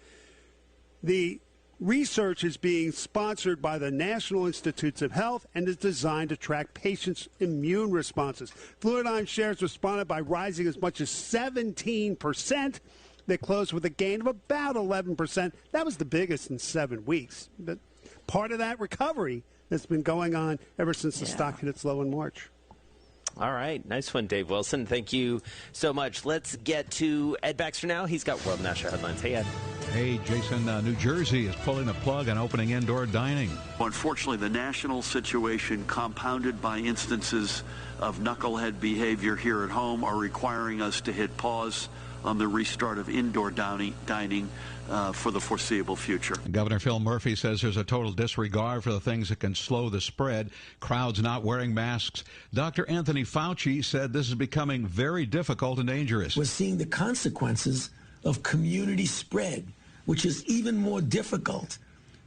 The research is being sponsored by the National Institutes of Health and is designed to track patients' immune responses. Fluidigm shares responded by rising as much as 17%. They closed with a gain of about 11%. That was the biggest in 7 weeks. But part of that recovery that's been going on ever since the stock hit its low in March. All right. Nice one, Dave Wilson. Thank you so much. Let's get to Ed Baxter now. He's got World National Headlines. Hey, Ed. Hey, Jason. New Jersey is pulling the plug on opening indoor dining. Unfortunately, the national situation, compounded by instances of knucklehead behavior here at home, are requiring us to hit pause on the restart of indoor dining for the foreseeable future. Governor Phil Murphy says there's a total disregard for the things that can slow the spread. Crowds not wearing masks. Dr. Anthony Fauci said this is becoming very difficult and dangerous. We're seeing the consequences of community spread, which is even more difficult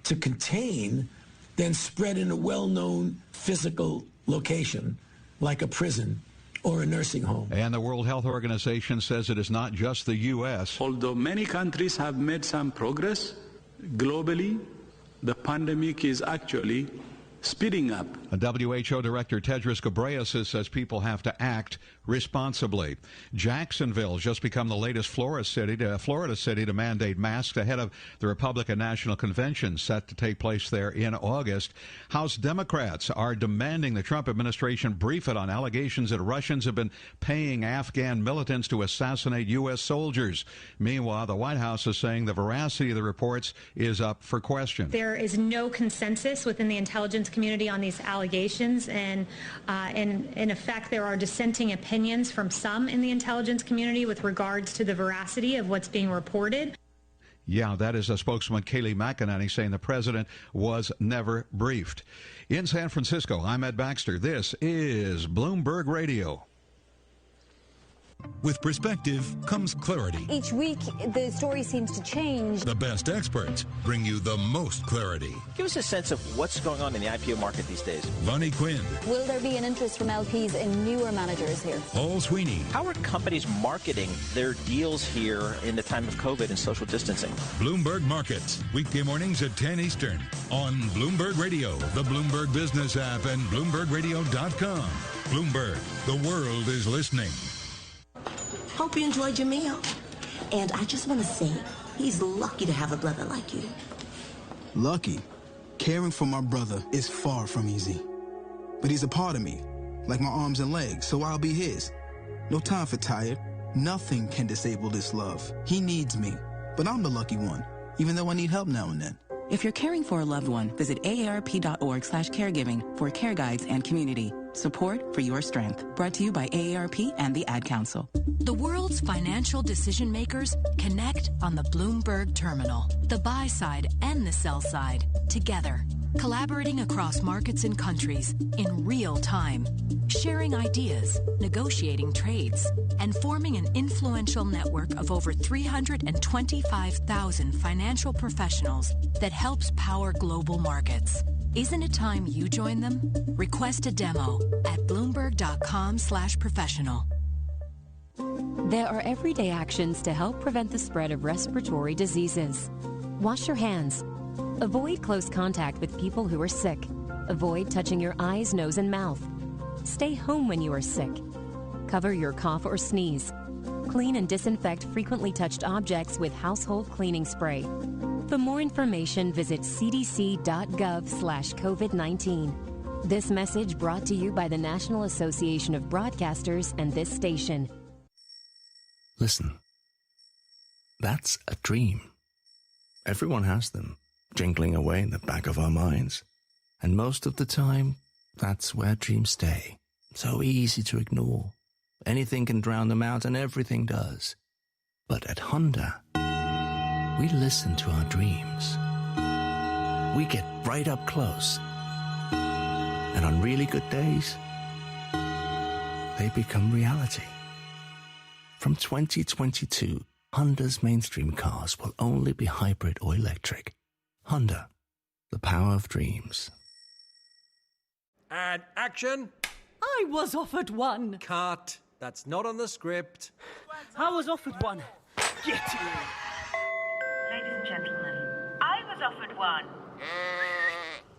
to contain than spread in a well-known physical location like a prison or a nursing home. And the World Health Organization says it is not just the U.S. Although many countries have made some progress, globally, the pandemic is actually speeding up. WHO Director Tedros Ghebreyesus says people have to act responsibly. Jacksonville just become the latest Florida city to mandate masks ahead of the Republican National Convention set to take place there in August. House Democrats are demanding the Trump administration brief it on allegations that Russians have been paying Afghan militants to assassinate U.S. soldiers. Meanwhile, the White House is saying the veracity of the reports is up for question. There is no consensus within the intelligence community on these allegations, and in effect there are dissenting opinions from some in the intelligence community with regards to the veracity of what's being reported. Yeah, that is a spokesman, Kayleigh McEnany, saying the president was never briefed. In San Francisco, I'm Ed Baxter. This is Bloomberg Radio. With perspective comes clarity. Each week, the story seems to change. The best experts bring you the most clarity. Give us a sense of what's going on in the IPO market these days. Vonnie Quinn. Will there be an interest from LPs in newer managers here? Paul Sweeney. How are companies marketing their deals here in the time of COVID and social distancing? Bloomberg Markets, weekday mornings at 10 Eastern on Bloomberg Radio, the Bloomberg Business app, and BloombergRadio.com. Bloomberg, the world is listening. Hope you enjoyed your meal. And I just want to say, he's lucky to have a brother like you. Lucky? Caring for my brother is far from easy. But he's a part of me, like my arms and legs, so I'll be his. No time for tired. Nothing can disable this love. He needs me, but I'm the lucky one, even though I need help now and then. If you're caring for a loved one, visit aarp.org/caregiving for care guides and community. Support for your strength. Brought to you by AARP and the Ad Council. The world's financial decision makers connect on the Bloomberg Terminal. The buy side and the sell side together, collaborating across markets and countries in real time, sharing ideas, negotiating trades, and forming an influential network of over 325,000 financial professionals that helps power global markets. Isn't it time you join them? Request a demo at Bloomberg.com/professional. There are everyday actions to help prevent the spread of respiratory diseases. Wash your hands. Avoid close contact with people who are sick. Avoid touching your eyes, nose, and mouth. Stay home when you are sick. Cover your cough or sneeze. Clean and disinfect frequently touched objects with household cleaning spray. For more information, visit cdc.gov/COVID-19. This message brought to you by the National Association of Broadcasters and this station. Listen, that's a dream. Everyone has them, jingling away in the back of our minds. And most of the time, that's where dreams stay. So easy to ignore. Anything can drown them out, and everything does. But at Honda, we listen to our dreams. We get right up close. And on really good days, they become reality. From 2022, Honda's mainstream cars will only be hybrid or electric. Honda, the power of dreams. And action! I was offered one. Cut. That's not on the script. I was offered one. Get it! Ladies and gentlemen, I was offered one.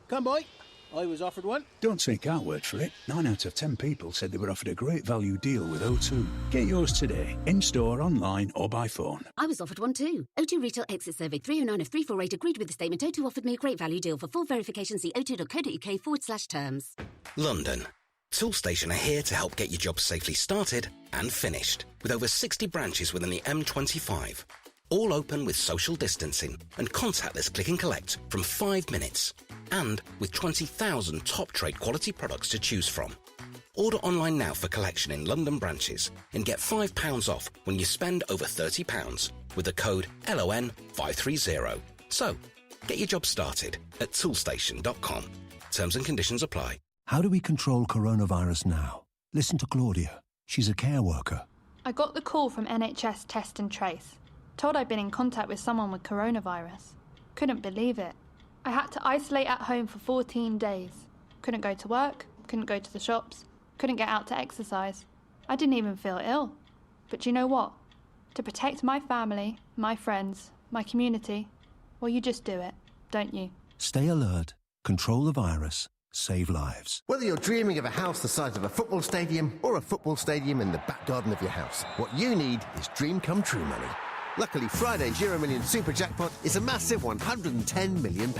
Come, boy. I was offered one. Don't take our word for it. 9 out of 10 people said they were offered a great value deal with O2. Get yours today, in-store, online, or by phone. I was offered one too. O2 Retail Exit Survey 309 of 348 agreed with the statement. O2 offered me a great value deal. For full verification, see o2.co.uk/terms. London. Toolstation are here to help get your job safely started and finished. With over 60 branches within the M25. All open with social distancing and contactless click and collect from 5 minutes. And with 20,000 top trade quality products to choose from. Order online now for collection in London branches and get £5 off when you spend over £30 with the code LON530. So, get your job started at toolstation.com. Terms and conditions apply. How do we control coronavirus now? Listen to Claudia. She's a care worker. I got the call from NHS Test and Trace. Told I'd been in contact with someone with coronavirus. Couldn't believe it. I had to isolate at home for 14 days. Couldn't go to work, couldn't go to the shops, couldn't get out to exercise. I didn't even feel ill. But you know what? To protect my family, my friends, my community, well, you just do it, don't you? Stay alert, control the virus, save lives. Whether you're dreaming of a house the size of a football stadium or a football stadium in the back garden of your house, what you need is dream come true money. Luckily, Friday's Euro Million Super Jackpot is a massive £110 million.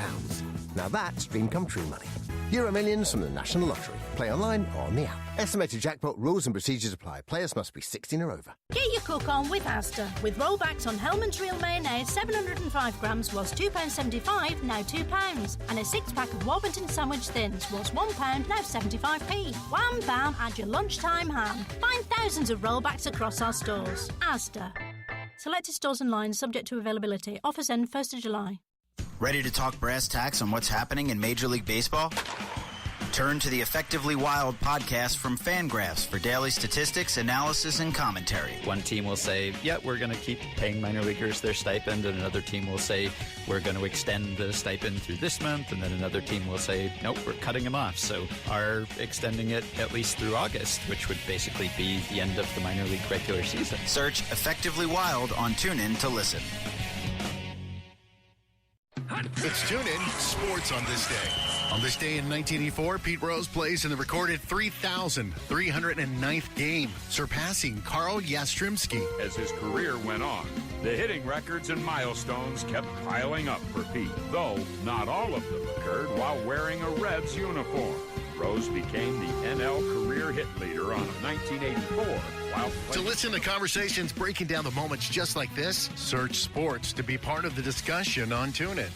Now that's dream come true money. Euro Millions from the National Lottery. Play online or on the app. Estimated jackpot rules and procedures apply. Players must be 16 or over. Get your cook on with Asda. With rollbacks on Hellmann's Real Mayonnaise, 705 grams was £2.75, now £2. And a 6-pack of Warburton Sandwich Thins was £1, now 75p. Wham bam, add your lunchtime ham. Find thousands of rollbacks across our stores. Asda. Selected stores and lines subject to availability. Offers end 1st of July. Ready to talk brass tacks on what's happening in Major League Baseball? Turn to the Effectively Wild podcast from Fangraphs for daily statistics, analysis, and commentary. One team will say, yeah, we're going to keep paying minor leaguers their stipend, and another team will say, we're going to extend the stipend through this month, and then another team will say, nope, we're cutting them off. So are extending it at least through August, which would basically be the end of the minor league regular season. Search Effectively Wild on TuneIn to listen. It's TuneIn Sports on this day. On this day in 1984, Pete Rose plays in the recorded 3,309th game, surpassing Carl Yastrzemski. As his career went on, the hitting records and milestones kept piling up for Pete, though not all of them occurred while wearing a Reds uniform. Rose became the NL career hit leader on 1984. To listen to conversations breaking down the moments just like this, search sports to be part of the discussion on TuneIn.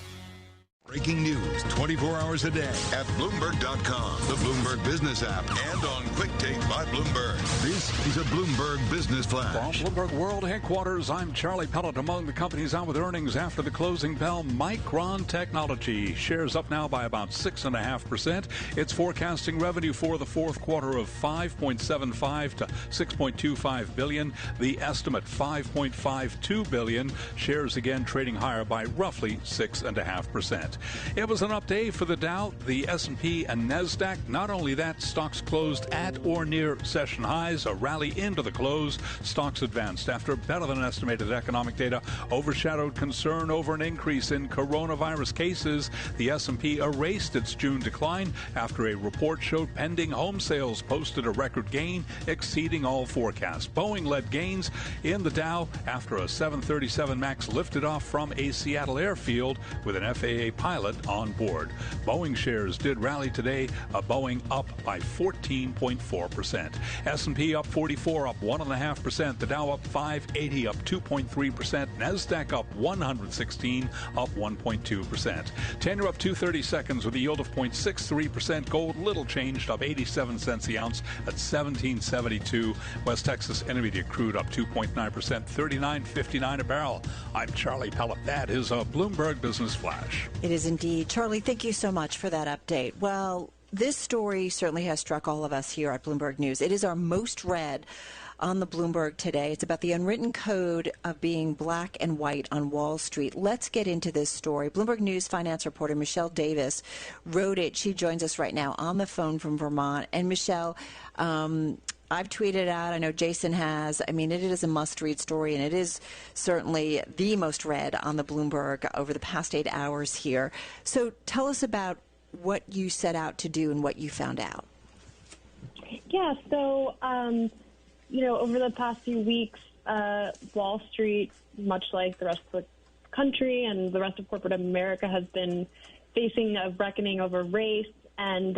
Breaking news 24 hours a day at Bloomberg.com, the Bloomberg Business app, and on Quick Take by Bloomberg. This is a Bloomberg Business Flash. From Bloomberg World Headquarters, I'm Charlie Pellet. Among the companies out with earnings after the closing bell, Micron Technology. Shares up now by about 6.5%. It's forecasting revenue for the fourth quarter of $5.75 to $6.25 billion. The estimate, $5.52 billion. Shares again trading higher by roughly 6.5%. It was an up day for the Dow, the S&P, and NASDAQ. Not only that, stocks closed at or near session highs. A rally into the close. Stocks advanced after better than estimated economic data overshadowed concern over an increase in coronavirus cases. The S&P erased its June decline after a report showed pending home sales posted a record gain exceeding all forecasts. Boeing led gains in the Dow after a 737 MAX lifted off from a Seattle airfield with an FAA pilot on board. Boeing shares did rally today, Boeing up by 14.4%. S&P up 44, up 1.5%. The Dow up 580, up 2.3%. NASDAQ up 116, up 1.2%. 10-year up 230 seconds with a yield of 0.63%. Gold little changed, up 87 cents the ounce at $17.72. West Texas Intermediate crude up 2.9%, $39.59 a barrel. I'm Charlie Pellet. That is a Bloomberg Business Flash. It is indeed. Charlie, thank you so much for that update. Well, this story certainly has struck all of us here at Bloomberg News. It is our most read on the Bloomberg today. It's about the unwritten code of being black and white on Wall Street. Let's get into this story. Bloomberg News finance reporter Michelle Davis wrote it. She joins us right now on the phone from Vermont. And Michelle, I've tweeted out, I know Jason has. I mean, it is a must-read story, and it is certainly the most read on the Bloomberg over the past 8 hours here. So tell us about what you set out to do and what you found out. Yeah, so, over the past few weeks, Wall Street, much like the rest of the country and the rest of corporate America, has been facing a reckoning over race, and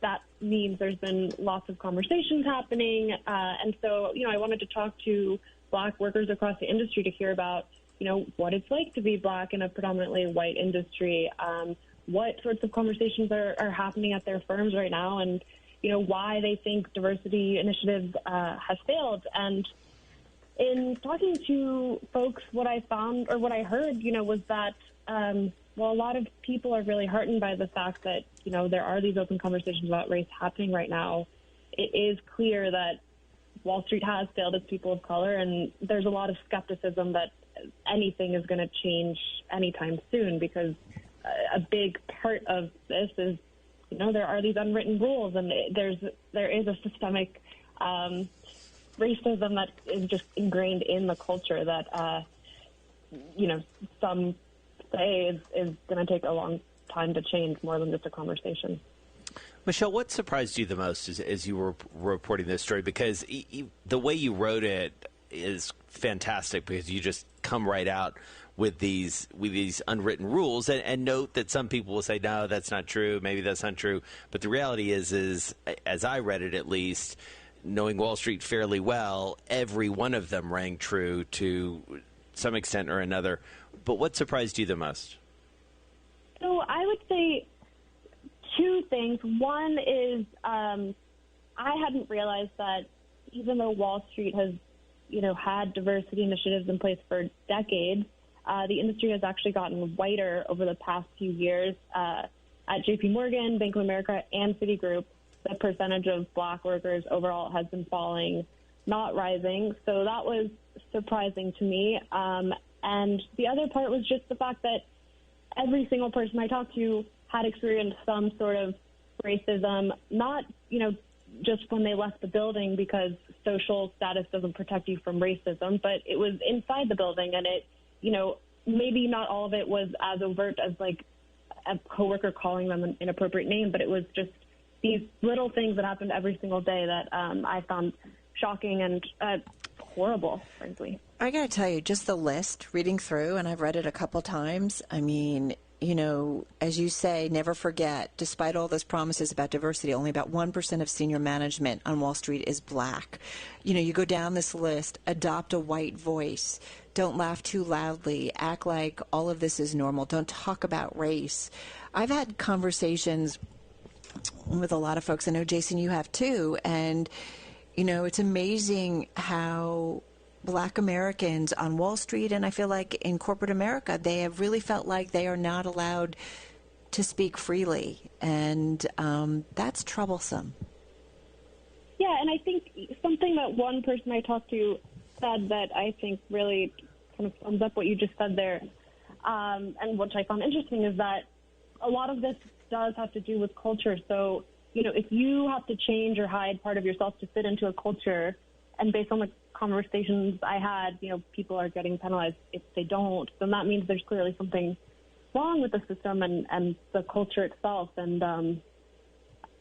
that means there's been lots of conversations happening. And so, I wanted to talk to black workers across the industry to hear about, what it's like to be black in a predominantly white industry, what sorts of conversations are happening at their firms right now, and, why they think diversity initiatives has failed. And in talking to folks, what I found or what I heard, was that, a lot of people are really heartened by the fact that, there are these open conversations about race happening right now. It is clear that Wall Street has failed its people of color, and there's a lot of skepticism that anything is going to change anytime soon, because a big part of this is, there are these unwritten rules, and there is a systemic racism that is just ingrained in the culture that, some say is going to take a long time to change, more than just a conversation. Michelle, what surprised you the most as you were reporting this story? Because the way you wrote it is fantastic, because you just come right out with these unwritten rules, and note that some people will say, no, that's not true, maybe that's not true. But the reality is as I read it at least, knowing Wall Street fairly well, every one of them rang true to some extent or another. But what surprised you the most? So I would say two things. One is I hadn't realized that even though Wall Street has, had diversity initiatives in place for decades, the industry has actually gotten whiter over the past few years. At JP Morgan, Bank of America, and Citigroup, the percentage of black workers overall has been falling, not rising. So that was surprising to me. And the other part was just the fact that every single person I talked to had experienced some sort of racism, not, just when they left the building, because social status doesn't protect you from racism, but it was inside the building, and it, maybe not all of it was as overt as like a coworker calling them an inappropriate name, but it was just these little things that happened every single day that I found shocking and horrible, frankly. I got to tell you, just the list, reading through, and I've read it a couple times, I mean, as you say, never forget, despite all those promises about diversity, only about 1% of senior management on Wall Street is black. You go down this list, adopt a white voice, don't laugh too loudly, act like all of this is normal, don't talk about race. I've had conversations with a lot of folks, I know, Jason, you have too, and, it's amazing how black Americans on Wall Street, and I feel like in corporate America, they have really felt like they are not allowed to speak freely, and that's troublesome. Yeah, and I think something that one person I talked to said that I think really kind of sums up what you just said there, and which I found interesting, is that a lot of this does have to do with culture. So, if you have to change or hide part of yourself to fit into a culture, and based on the conversations I had, people are getting penalized if they don't, then that means there's clearly something wrong with the system and the culture itself. And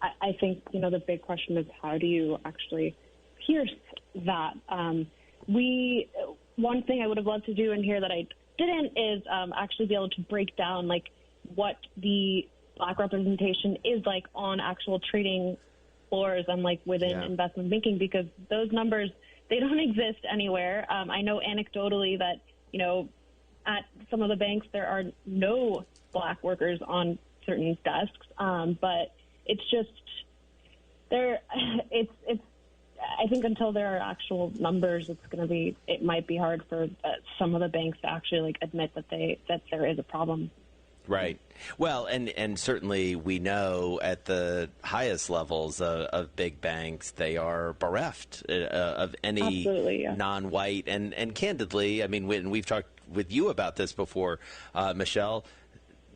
I think, the big question is, how do you actually pierce that? One thing I would have loved to do in here that I didn't is actually be able to break down, like, what the black representation is like on actual trading floors and, like, within investment banking, because those numbers, they don't exist anywhere. I know anecdotally that, at some of the banks there are no black workers on certain desks, but it's just there. I think until there are actual numbers, it might be hard for some of the banks to actually, like, admit that there is a problem. Right. Well, and certainly we know at the highest levels of big banks, they are bereft of any non-white. And candidly, I mean, we've talked with you about this before, Michelle,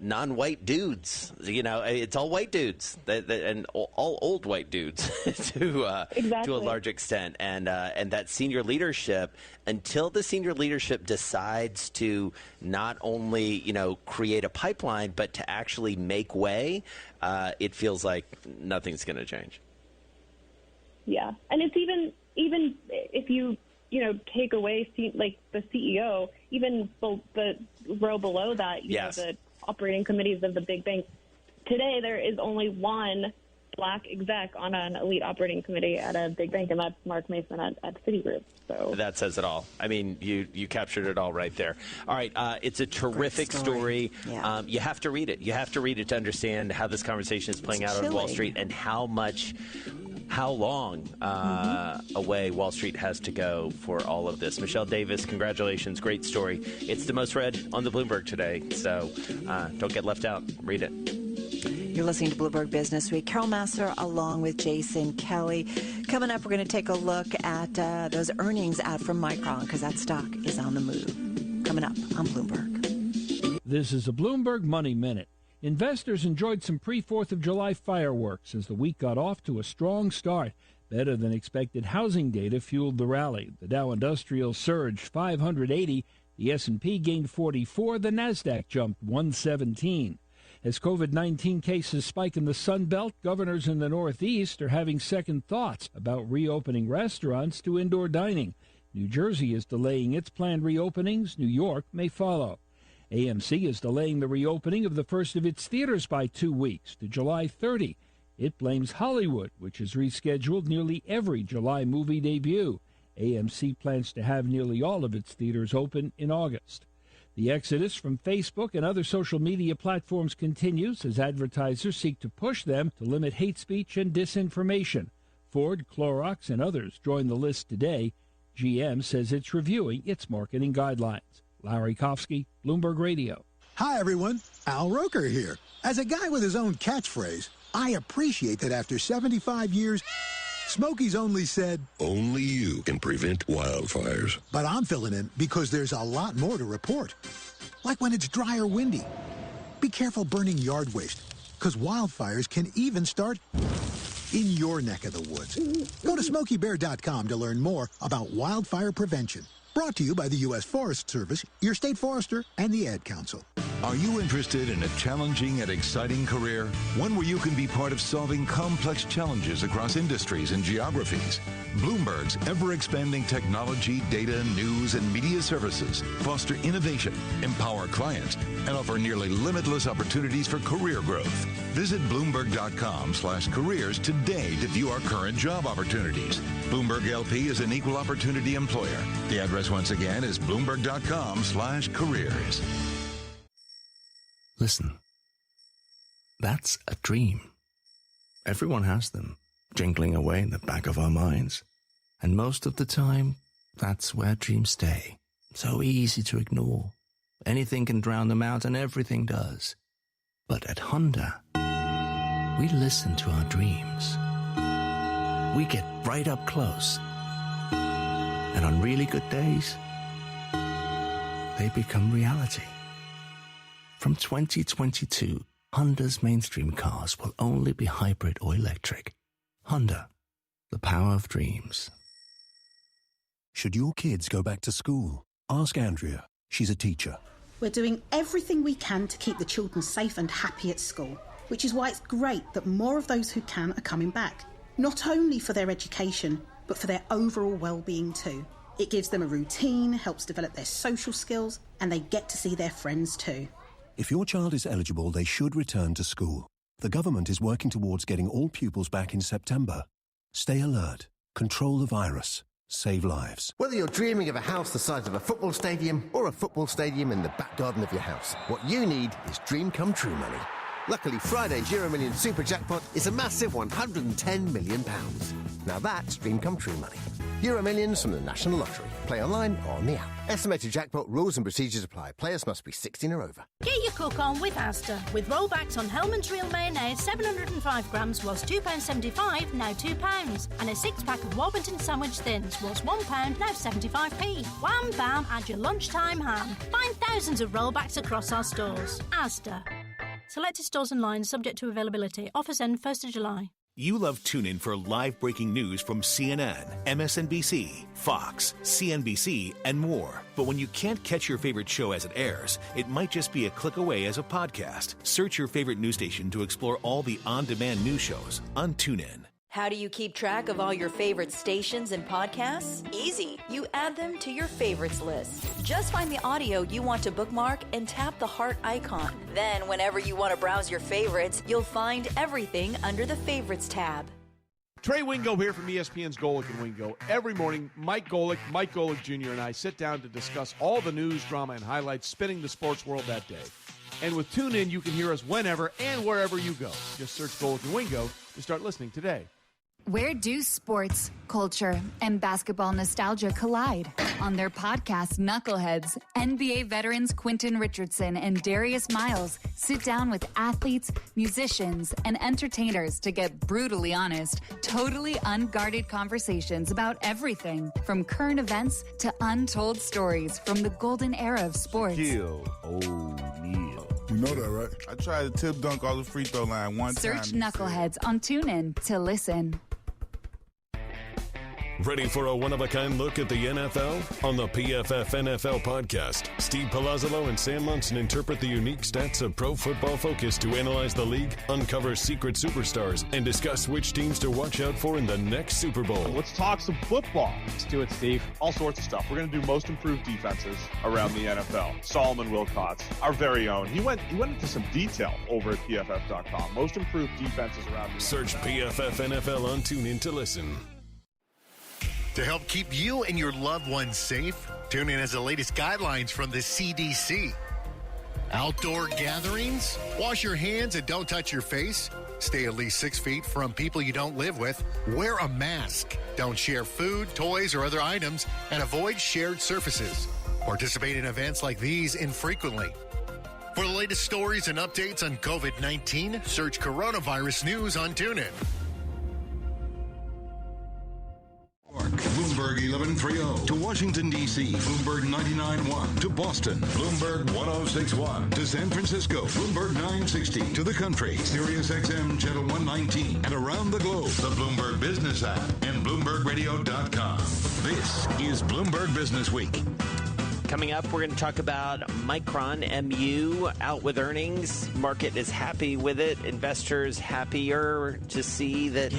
non-white dudes, it's all white dudes and all old white dudes to a large extent. And that senior leadership, until the senior leadership decides to not only, create a pipeline, but to actually make way, it feels like nothing's going to change. Yeah. And it's even if you, take away like the CEO, even the row below that, the operating committees of the big banks. Today, there is only one black exec on an elite operating committee at a big bank, and that's Mark Mason at Citigroup. So that says it all. I mean, you captured it all right there. All right, it's a terrific story. Yeah. You have to read it. You have to read it to understand how this conversation is playing out on Wall Street and how long away Wall Street has to go for all of this. Michelle Davis, congratulations. Great story. It's the most read on the Bloomberg today, so don't get left out. Read it. You're listening to Bloomberg Business Week. Carol Massar along with Jason Kelly. Coming up, we're going to take a look at those earnings out from Micron, because that stock is on the move. Coming up on Bloomberg. This is a Bloomberg Money Minute. Investors enjoyed some pre-4th of July fireworks as the week got off to a strong start. Better tthan expected housing data fueled the rally. The Dow Industrial surged 580, the S&P gained 44, the Nasdaq jumped 117. As COVID-19 cases spike in the Sun Belt, governors in the Northeast are having second thoughts about reopening restaurants to indoor dining. New Jersey is delaying its planned reopenings. New York may follow. AMC is delaying the reopening of the first of its theaters by 2 weeks to July 30. It blames Hollywood, which has rescheduled nearly every July movie debut. AMC plans to have nearly all of its theaters open in August. The exodus from Facebook and other social media platforms continues as advertisers seek to push them to limit hate speech and disinformation. Ford, Clorox, and others join the list today. GM says it's reviewing its marketing guidelines. Larry Kofsky, Bloomberg Radio. Hi, everyone. Al Roker here. As a guy with his own catchphrase, I appreciate that after 75 years, Smokey's only said, "Only you can prevent wildfires." But I'm filling in because there's a lot more to report. Like when it's dry or windy. Be careful burning yard waste, because wildfires can even start in your neck of the woods. Go to SmokeyBear.com to learn more about wildfire prevention. Brought to you by the U.S. Forest Service, your state forester, and the Ad Council. Are you interested in a challenging and exciting career? One where you can be part of solving complex challenges across industries and geographies? Bloomberg's ever-expanding technology, data, news, and media services foster innovation, empower clients, and offer nearly limitless opportunities for career growth. Visit Bloomberg.com/careers today to view our current job opportunities. Bloomberg LP is an equal opportunity employer. The address once again is Bloomberg.com/careers. Listen, that's a dream. Everyone has them, jingling away in the back of our minds. And most of the time, that's where dreams stay. So easy to ignore. Anything can drown them out, and everything does. But at Honda, we listen to our dreams. We get right up close. And on really good days, they become reality. From 2022, Honda's mainstream cars will only be hybrid or electric. Honda, the power of dreams. Should your kids go back to school? Ask Andrea. She's a teacher. We're doing everything we can to keep the children safe and happy at school, which is why it's great that more of those who can are coming back. Not only for their education, but for their overall well-being too. It gives them a routine, helps develop their social skills, and they get to see their friends too. If your child is eligible, they should return to school. The government is working towards getting all pupils back in September. Stay alert. Control the virus. Save lives. Whether you're dreaming of a house the size of a football stadium or a football stadium in the back garden of your house, what you need is dream come true money. Luckily, Friday's Euro Million Super Jackpot is a massive £110 million. Now that's dream come true money. Euro Millions from the National Lottery. Play online or on the app. Estimated jackpot rules and procedures apply. Players must be 16 or over. Get your cook on with Asda. With rollbacks on Hellman's Real Mayonnaise, 705 grams was £2.75, now £2. And a 6-pack of Warburton Sandwich Thins was £1, now 75p. Wham bam, add your lunchtime ham. Find thousands of rollbacks across our stores. Asda. Selected stores and lines subject to availability. Offers end 1st of July. You love TuneIn for live breaking news from CNN, MSNBC, Fox, CNBC, and more. But when you can't catch your favorite show as it airs, it might just be a click away as a podcast. Search your favorite news station to explore all the on-demand news shows on TuneIn. How do you keep track of all your favorite stations and podcasts? Easy. You add them to your favorites list. Just find the audio you want to bookmark and tap the heart icon. Then, whenever you want to browse your favorites, you'll find everything under the Favorites tab. Trey Wingo here from ESPN's Golic and Wingo. Every morning, Mike Golic Jr., and I sit down to discuss all the news, drama, and highlights spinning the sports world that day. And with TuneIn, you can hear us whenever and wherever you go. Just search Golic and Wingo to start listening today. Where do sports, culture, and basketball nostalgia collide? On their podcast, Knuckleheads, NBA veterans Quentin Richardson and Darius Miles sit down with athletes, musicians, and entertainers to get brutally honest, totally unguarded conversations about everything from current events to untold stories from the golden era of sports. Shaquille O'Neal. You know that, right? I tried to tip dunk all the free throw line one time. Search Knuckleheads on TuneIn to listen. Ready for a one-of-a-kind look at the NFL? On the PFF NFL podcast, Steve Palazzolo and Sam Munson interpret the unique stats of Pro Football Focus to analyze the league, uncover secret superstars, and discuss which teams to watch out for in the next Super Bowl. Let's talk some football. Let's do it, Steve. All sorts of stuff. We're going to do most improved defenses around the NFL. Solomon Wilcots, our very own. He went into some detail over at PFF.com. Most improved defenses around the NFL. Search PFF NFL on TuneIn to listen. To help keep you and your loved ones safe, tune in as the latest guidelines from the CDC. Outdoor gatherings, wash your hands and don't touch your face. Stay at least 6 feet from people you don't live with. Wear a mask. Don't share food, toys, or other items, and avoid shared surfaces. Participate in events like these infrequently. For the latest stories and updates on COVID-19, search Coronavirus News on TuneIn. Bloomberg 1130 to Washington, D.C. Bloomberg 99.1 to Boston. Bloomberg 106.1 to San Francisco. Bloomberg 960 to the country. Sirius XM Channel 119 and around the globe. The Bloomberg Business app and BloombergRadio.com. This is Bloomberg Business Week. Coming up, we're going to talk about Micron, MU, out with earnings. Market is happy with it. Investors happier to see that,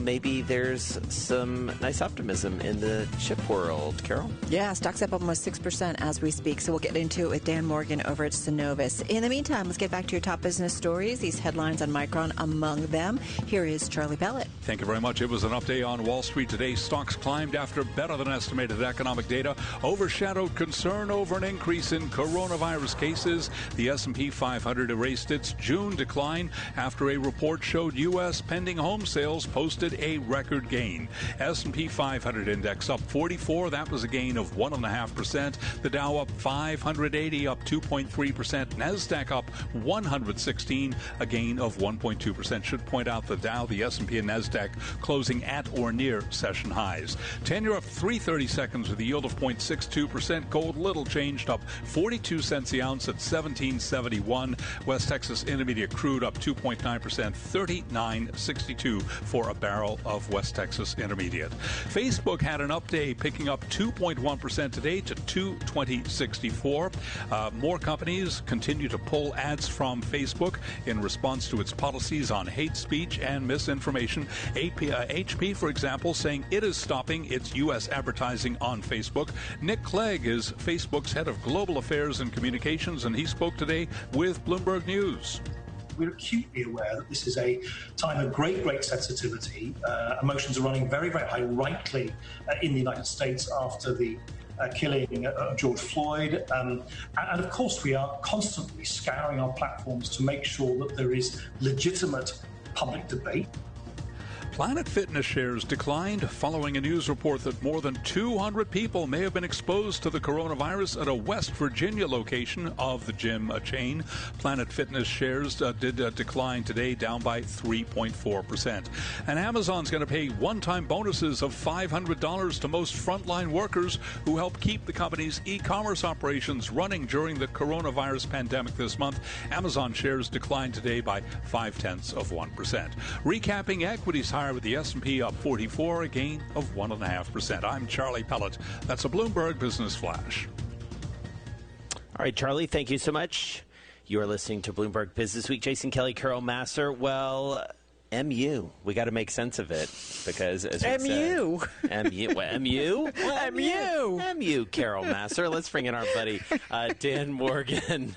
maybe there's some nice optimism in the chip world. Carol? Yeah, stock's up almost 6% as we speak, so we'll get into it with Dan Morgan over at Synovus. In the meantime, let's get back to your top business stories. These headlines on Micron among them. Here is Charlie Pellet. Thank you very much. It was an up day on Wall Street today. Stocks climbed after better than estimated economic data overshadowed concern over an increase in coronavirus cases. The S&P 500 erased its June decline after a report showed U.S. pending home sales posted a record gain. S&P 500 index up 44. That was a gain of 1.5%. The Dow up 580, up 2.3%. NASDAQ up 116, a gain of 1.2%. Should point out the Dow, the S&P, and NASDAQ closing at or near session highs. 10-year up 3/30 seconds with a yield of 0.62%. Gold little changed, up 42 cents the ounce at $17.71. West Texas Intermediate crude up 2.9%, $39.62 for a barrel of West Texas Intermediate. Facebook had an up day, picking up 2.1% today to $220.64. More companies continue to pull ads from Facebook in response to its policies on hate speech and misinformation. HP, for example, saying it is stopping its U.S. advertising on Facebook. Nick Clegg is Facebook's head of global affairs and communications, and he spoke today with Bloomberg News. We're acutely aware that this is a time of great sensitivity. Emotions are running very, very high, rightly, in the United States after the killing of George Floyd. And of course, we are constantly scouring our platforms to make sure that there is legitimate public debate. Planet Fitness shares declined following a news report that more than 200 people may have been exposed to the coronavirus at a West Virginia location of the gym chain. Planet Fitness shares did decline today, down by 3.4%. And Amazon's going to pay one-time bonuses of $500 to most frontline workers who help keep the company's e-commerce operations running during the coronavirus pandemic this month. Amazon shares declined today by 0.5%. Recapping equities higher with the S&P up 44, a gain of 1.5%. I'm Charlie Pellet. That's a Bloomberg Business Flash. All right, Charlie, thank you so much. You are listening to Bloomberg Business Week. Jason Kelly, Carol Masser. Well, MU, we got to make sense of it because as we MU. Said, MU, well, MU, Carol Masser. Let's bring in our buddy Dan Morgan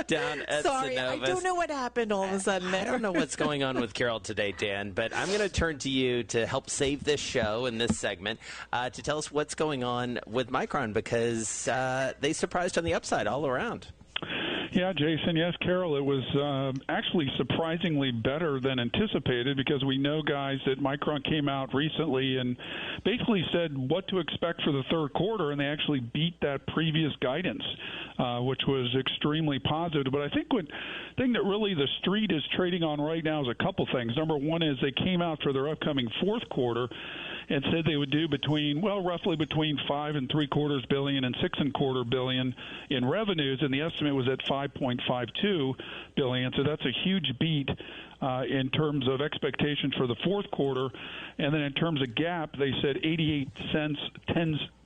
down at Sorry, Synovus. I don't know what happened all of a sudden. I don't know what's going on with Carol today, Dan, but I'm going to turn to you to help save this show and this segment to tell us what's going on with Micron because they surprised on the upside all around. Yeah, Jason. Yes, Carol. It was actually surprisingly better than anticipated because we know, guys, that Micron came out recently and basically said what to expect for the third quarter, and they actually beat that previous guidance, which was extremely positive. But I think the thing that really the street is trading on right now is a couple things. Number one is they came out for their upcoming fourth quarter, and said they would do roughly between $5.75 billion and $6.25 billion in revenues, and the estimate was at $5.52 billion. So that's a huge beat in terms of expectations for the fourth quarter. And then in terms of GAAP, they said 88 cents,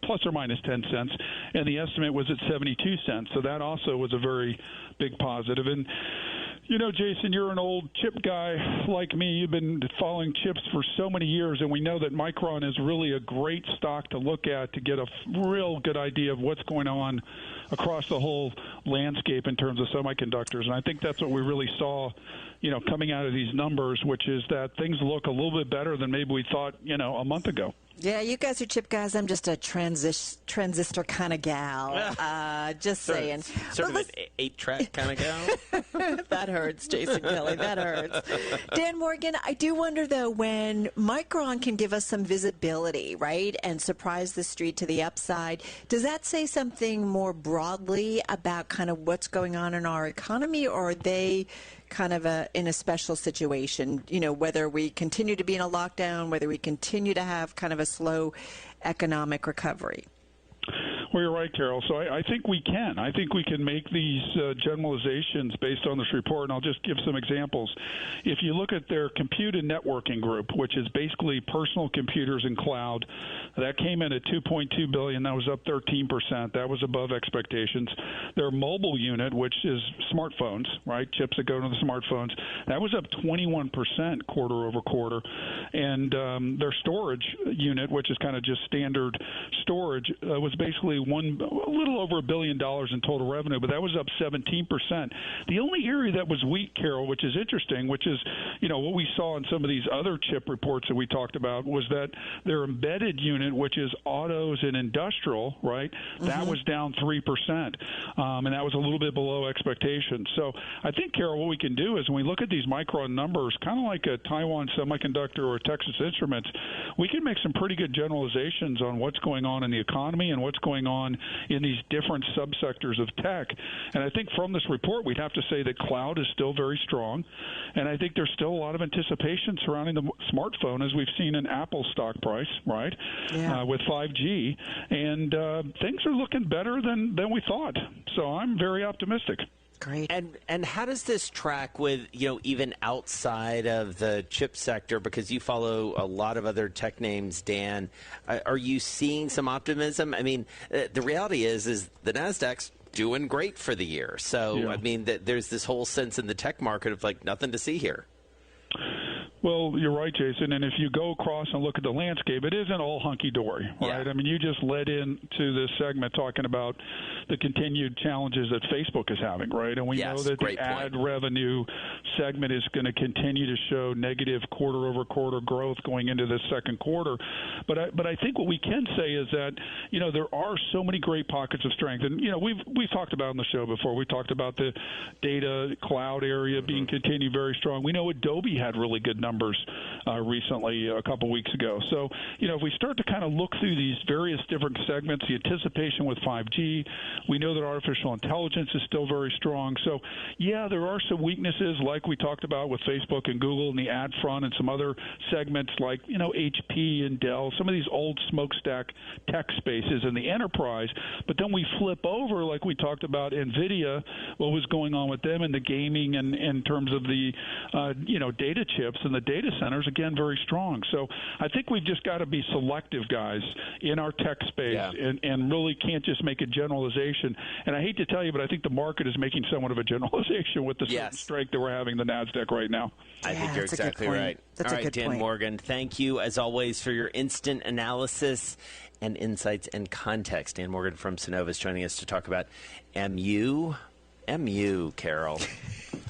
plus or minus 10 cents, and the estimate was at 72 cents. So that also was a very big positive. And you know, Jason, you're an old chip guy like me. You've been following chips for so many years, and we know that Micron is really a great stock to look at to get a real good idea of what's going on across the whole landscape in terms of semiconductors. And I think that's what we really saw, you know, coming out of these numbers, which is that things look a little bit better than maybe we thought, you know, a month ago. Yeah, you guys are chip guys. I'm just a transistor kind of gal. Just saying. Sort of an 8-track kind of gal? That hurts, Jason Kelly. That hurts. Dan Morgan, I do wonder, though, when Micron can give us some visibility, right, and surprise the street to the upside, does that say something more broadly about kind of what's going on in our economy, or are they kind of in a special situation, you know, whether we continue to be in a lockdown, whether we continue to have kind of a slow economic recovery? Well, you're right, Carol. So I think we can. I think we can make these generalizations based on this report, and I'll just give some examples. If you look at their compute and networking group, which is basically personal computers and cloud, that came in at $2.2 billion. That was up 13%. That was above expectations. Their mobile unit, which is smartphones, right, chips that go to the smartphones, that was up 21% quarter over quarter. And their storage unit, which is kind of just standard storage, was basically a little over $1 billion in total revenue, but that was up 17%. The only area that was weak, Carol, which is interesting, which is, you know, what we saw in some of these other chip reports that we talked about, was that their embedded unit, which is autos and industrial, right, that was down 3%, and that was a little bit below expectations. So I think, Carol, what we can do is when we look at these Micron numbers, kind of like a Taiwan Semiconductor or a Texas Instruments, we can make some pretty good generalizations on what's going on in the economy and what's going on in these different subsectors of tech. And I think from this report, we'd have to say that cloud is still very strong. And I think there's still a lot of anticipation surrounding the smartphone, as we've seen in Apple's stock price, right, with 5G. And things are looking better than we thought. So I'm very optimistic. Great. And how does this track with, you know, even outside of the chip sector? Because you follow a lot of other tech names, Dan. Are you seeing some optimism? I mean, the reality is the NASDAQ's doing great for the year. So, I mean, there's this whole sense in the tech market of, like, nothing to see here. Well, you're right, Jason. And if you go across and look at the landscape, it isn't all hunky-dory, right? I mean, you just led into this segment talking about the continued challenges that Facebook is having, right? And we know that the ad revenue segment is going to continue to show negative quarter-over-quarter growth going into the second quarter. But I think what we can say is that, you know, there are so many great pockets of strength. And, you know, we've talked about on the show before. We talked about the data cloud area being continued very strong. We know Adobe had really good numbers recently, a couple weeks ago. So, you know, if we start to kind of look through these various different segments, the anticipation with 5G, we know that artificial intelligence is still very strong. So, yeah, there are some weaknesses like we talked about with Facebook and Google and the ad front and some other segments like, you know, HP and Dell, some of these old smokestack tech spaces in the enterprise. But then we flip over, like we talked about NVIDIA, what was going on with them in the gaming and in terms of the, you know, data chips and the data centers, again, very strong. So I think we've just got to be selective, guys, in our tech space and really can't just make a generalization. And I hate to tell you, but I think the market is making somewhat of a generalization with the certain strength that we're having the NASDAQ right now. I think you're exactly right. All right, Dan Morgan, thank you, as always, for your instant analysis and insights and context. Dan Morgan from Synovus joining us to talk about MU, Carol.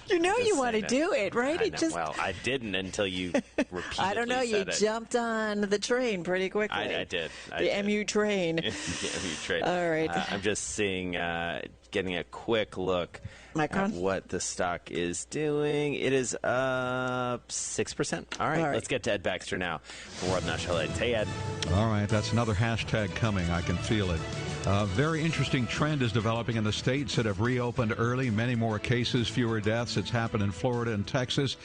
You know you want to do it, right? Well, I didn't until you repeatedly I don't know. You jumped on the train pretty quickly. I did. The MU train. The MU train. All right. I'm just seeing, getting a quick look at what the stock is doing. It is up 6%. All right. Let's get to Ed Baxter now for World National Headlines. Hey, Ed. All right. That's another hashtag coming. I can feel it. A very interesting trend is developing in the states that have reopened early. Many more cases, fewer deaths. It's happened in Florida and Texas.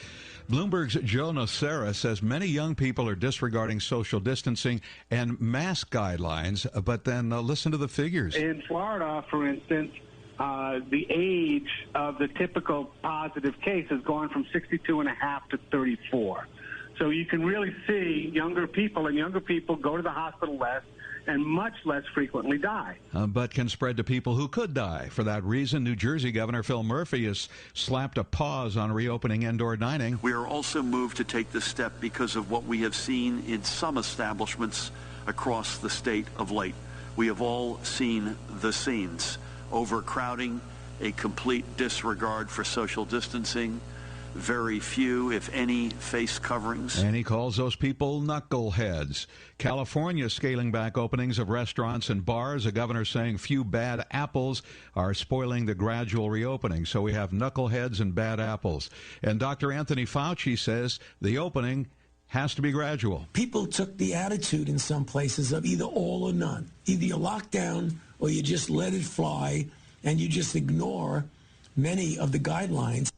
Bloomberg's Joe Nocera says many young people are disregarding social distancing and mask guidelines, but then listen to the figures. In Florida, for instance, the age of the typical positive case has gone from 62.5 to 34. So you can really see younger people go to the hospital less and much less frequently die. But can spread to people who could die. For that reason, New Jersey Governor Phil Murphy has slapped a pause on reopening indoor dining. We are also moved to take this step because of what we have seen in some establishments across the state of late. We have all seen the scenes: overcrowding, a complete disregard for social distancing, very few, if any, face coverings. And he calls those people knuckleheads. California scaling back openings of restaurants and bars. A governor saying few bad apples are spoiling the gradual reopening. So we have knuckleheads and bad apples. And Dr. Anthony Fauci says the opening has to be gradual. People took the attitude in some places of either all or none. Either you lock down or you just let it fly and you just ignore many of the guidelines.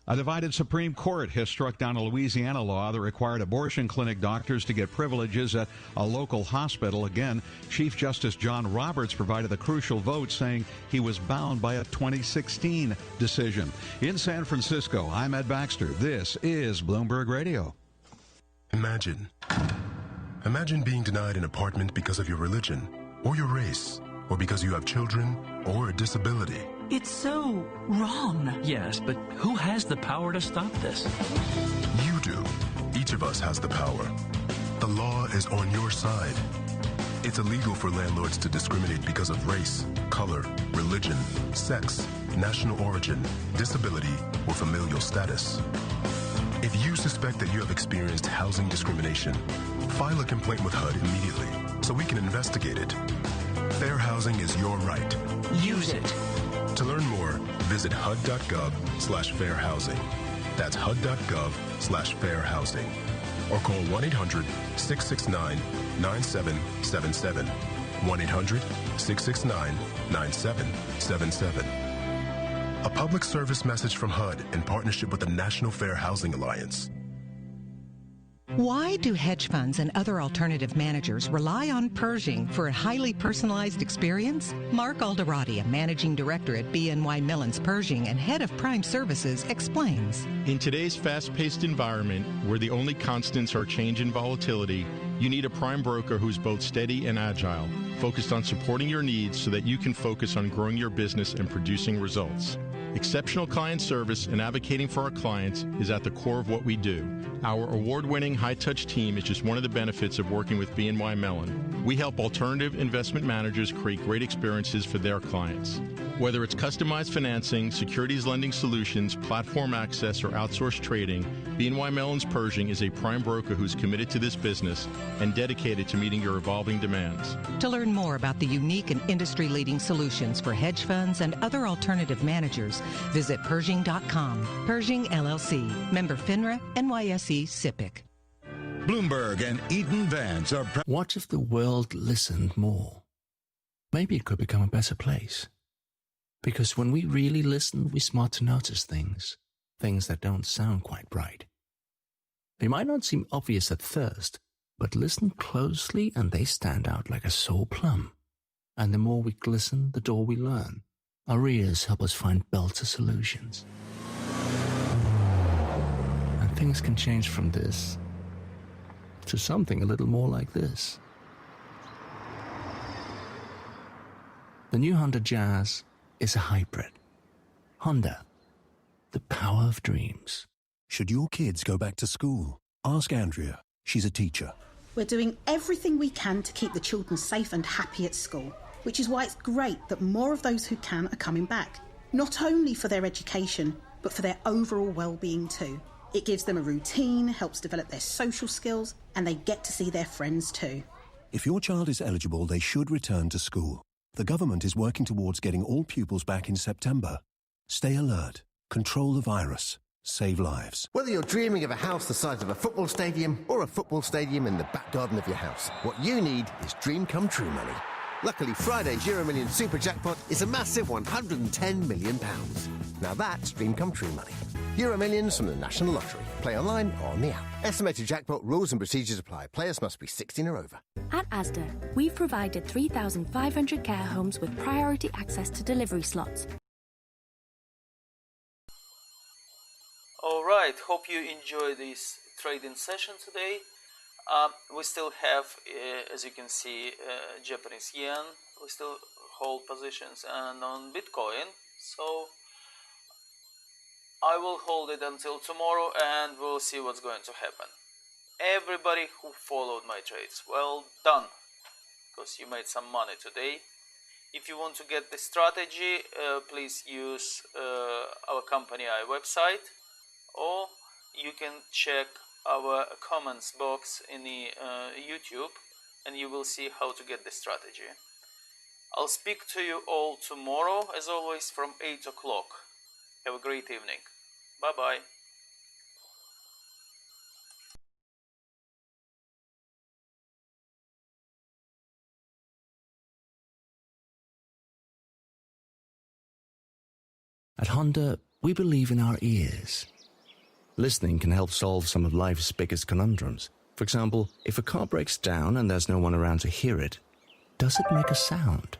A divided Supreme Court has struck down a Louisiana law that required abortion clinic doctors to get privileges at a local hospital. Again, Chief Justice John Roberts provided the crucial vote, saying he was bound by a 2016 decision. In San Francisco, I'm Ed Baxter. This is Bloomberg Radio. Imagine being denied an apartment because of your religion or your race, or because you have children or a disability. It's so wrong. Yes, but who has the power to stop this? You do. Each of us has the power. The law is on your side. It's illegal for landlords to discriminate because of race, color, religion, sex, national origin, disability, or familial status. If you suspect that you have experienced housing discrimination, file a complaint with HUD immediately so we can investigate it. Fair housing is your right. Use it. To learn more, visit HUD.gov/fairhousing. That's HUD.gov/fairhousing. Or call 1-800-669-9777. 1-800-669-9777. A public service message from HUD in partnership with the National Fair Housing Alliance. Why do hedge funds and other alternative managers rely on Pershing for a highly personalized experience? Mark Alderati, a managing director at BNY Mellon's Pershing and head of Prime Services, explains. In today's fast-paced environment, where the only constants are change and volatility, you need a prime broker who's both steady and agile, focused on supporting your needs so that you can focus on growing your business and producing results. Exceptional client service and advocating for our clients is at the core of what we do. Our award-winning high-touch team is just one of the benefits of working with BNY Mellon. We help alternative investment managers create great experiences for their clients. Whether it's customized financing, securities lending solutions, platform access, or outsourced trading, BNY Mellon's Pershing is a prime broker who's committed to this business and dedicated to meeting your evolving demands. To learn more about the unique and industry-leading solutions for hedge funds and other alternative managers, visit Pershing.com. Pershing, LLC. Member FINRA, NYSE, SIPC. Bloomberg and Eden Vance are... What if the world listened more? Maybe it could become a better place. Because when we really listen, we start to notice things that don't sound quite right. They might not seem obvious at first, but listen closely and they stand out like a sore plum. And the more we listen, the more we learn. Our ears help us find better solutions. And things can change from this to something a little more like this. The new Honda Jazz is a hybrid. Honda, the power of dreams. Should your kids go back to school? Ask Andrea. She's a teacher. We're doing everything we can to keep the children safe and happy at school, which is why it's great that more of those who can are coming back, not only for their education, but for their overall well-being too. It gives them a routine, helps develop their social skills, and they get to see their friends too. If your child is eligible, they should return to school. The government is working towards getting all pupils back in September. Stay alert. Control the virus. Save lives. Whether you're dreaming of a house the size of a football stadium or a football stadium in the back garden of your house, what you need is dream come true money. Luckily, Friday's Euro Million Super Jackpot is a massive £110 million. Now that's dream come true money. Euro Millions from the National Lottery. Play online or on the app. Estimated jackpot rules and procedures apply. Players must be 16 or over. At Asda, we've provided 3,500 care homes with priority access to delivery slots. All right, hope you enjoy this trading session today. We still have, as you can see, Japanese yen. We still hold positions, and on Bitcoin. So I will hold it until tomorrow, and we'll see what's going to happen. Everybody who followed my trades, well done, because you made some money today. If you want to get the strategy, please use our company website, or you can check our comments box in the YouTube, and you will see how to get the strategy. I'll speak to you all tomorrow, as always, from 8 o'clock. Have a great evening. Bye-bye. At Honda, we believe in our ears. Listening can help solve some of life's biggest conundrums. For example, if a car breaks down and there's no one around to hear it, does it make a sound?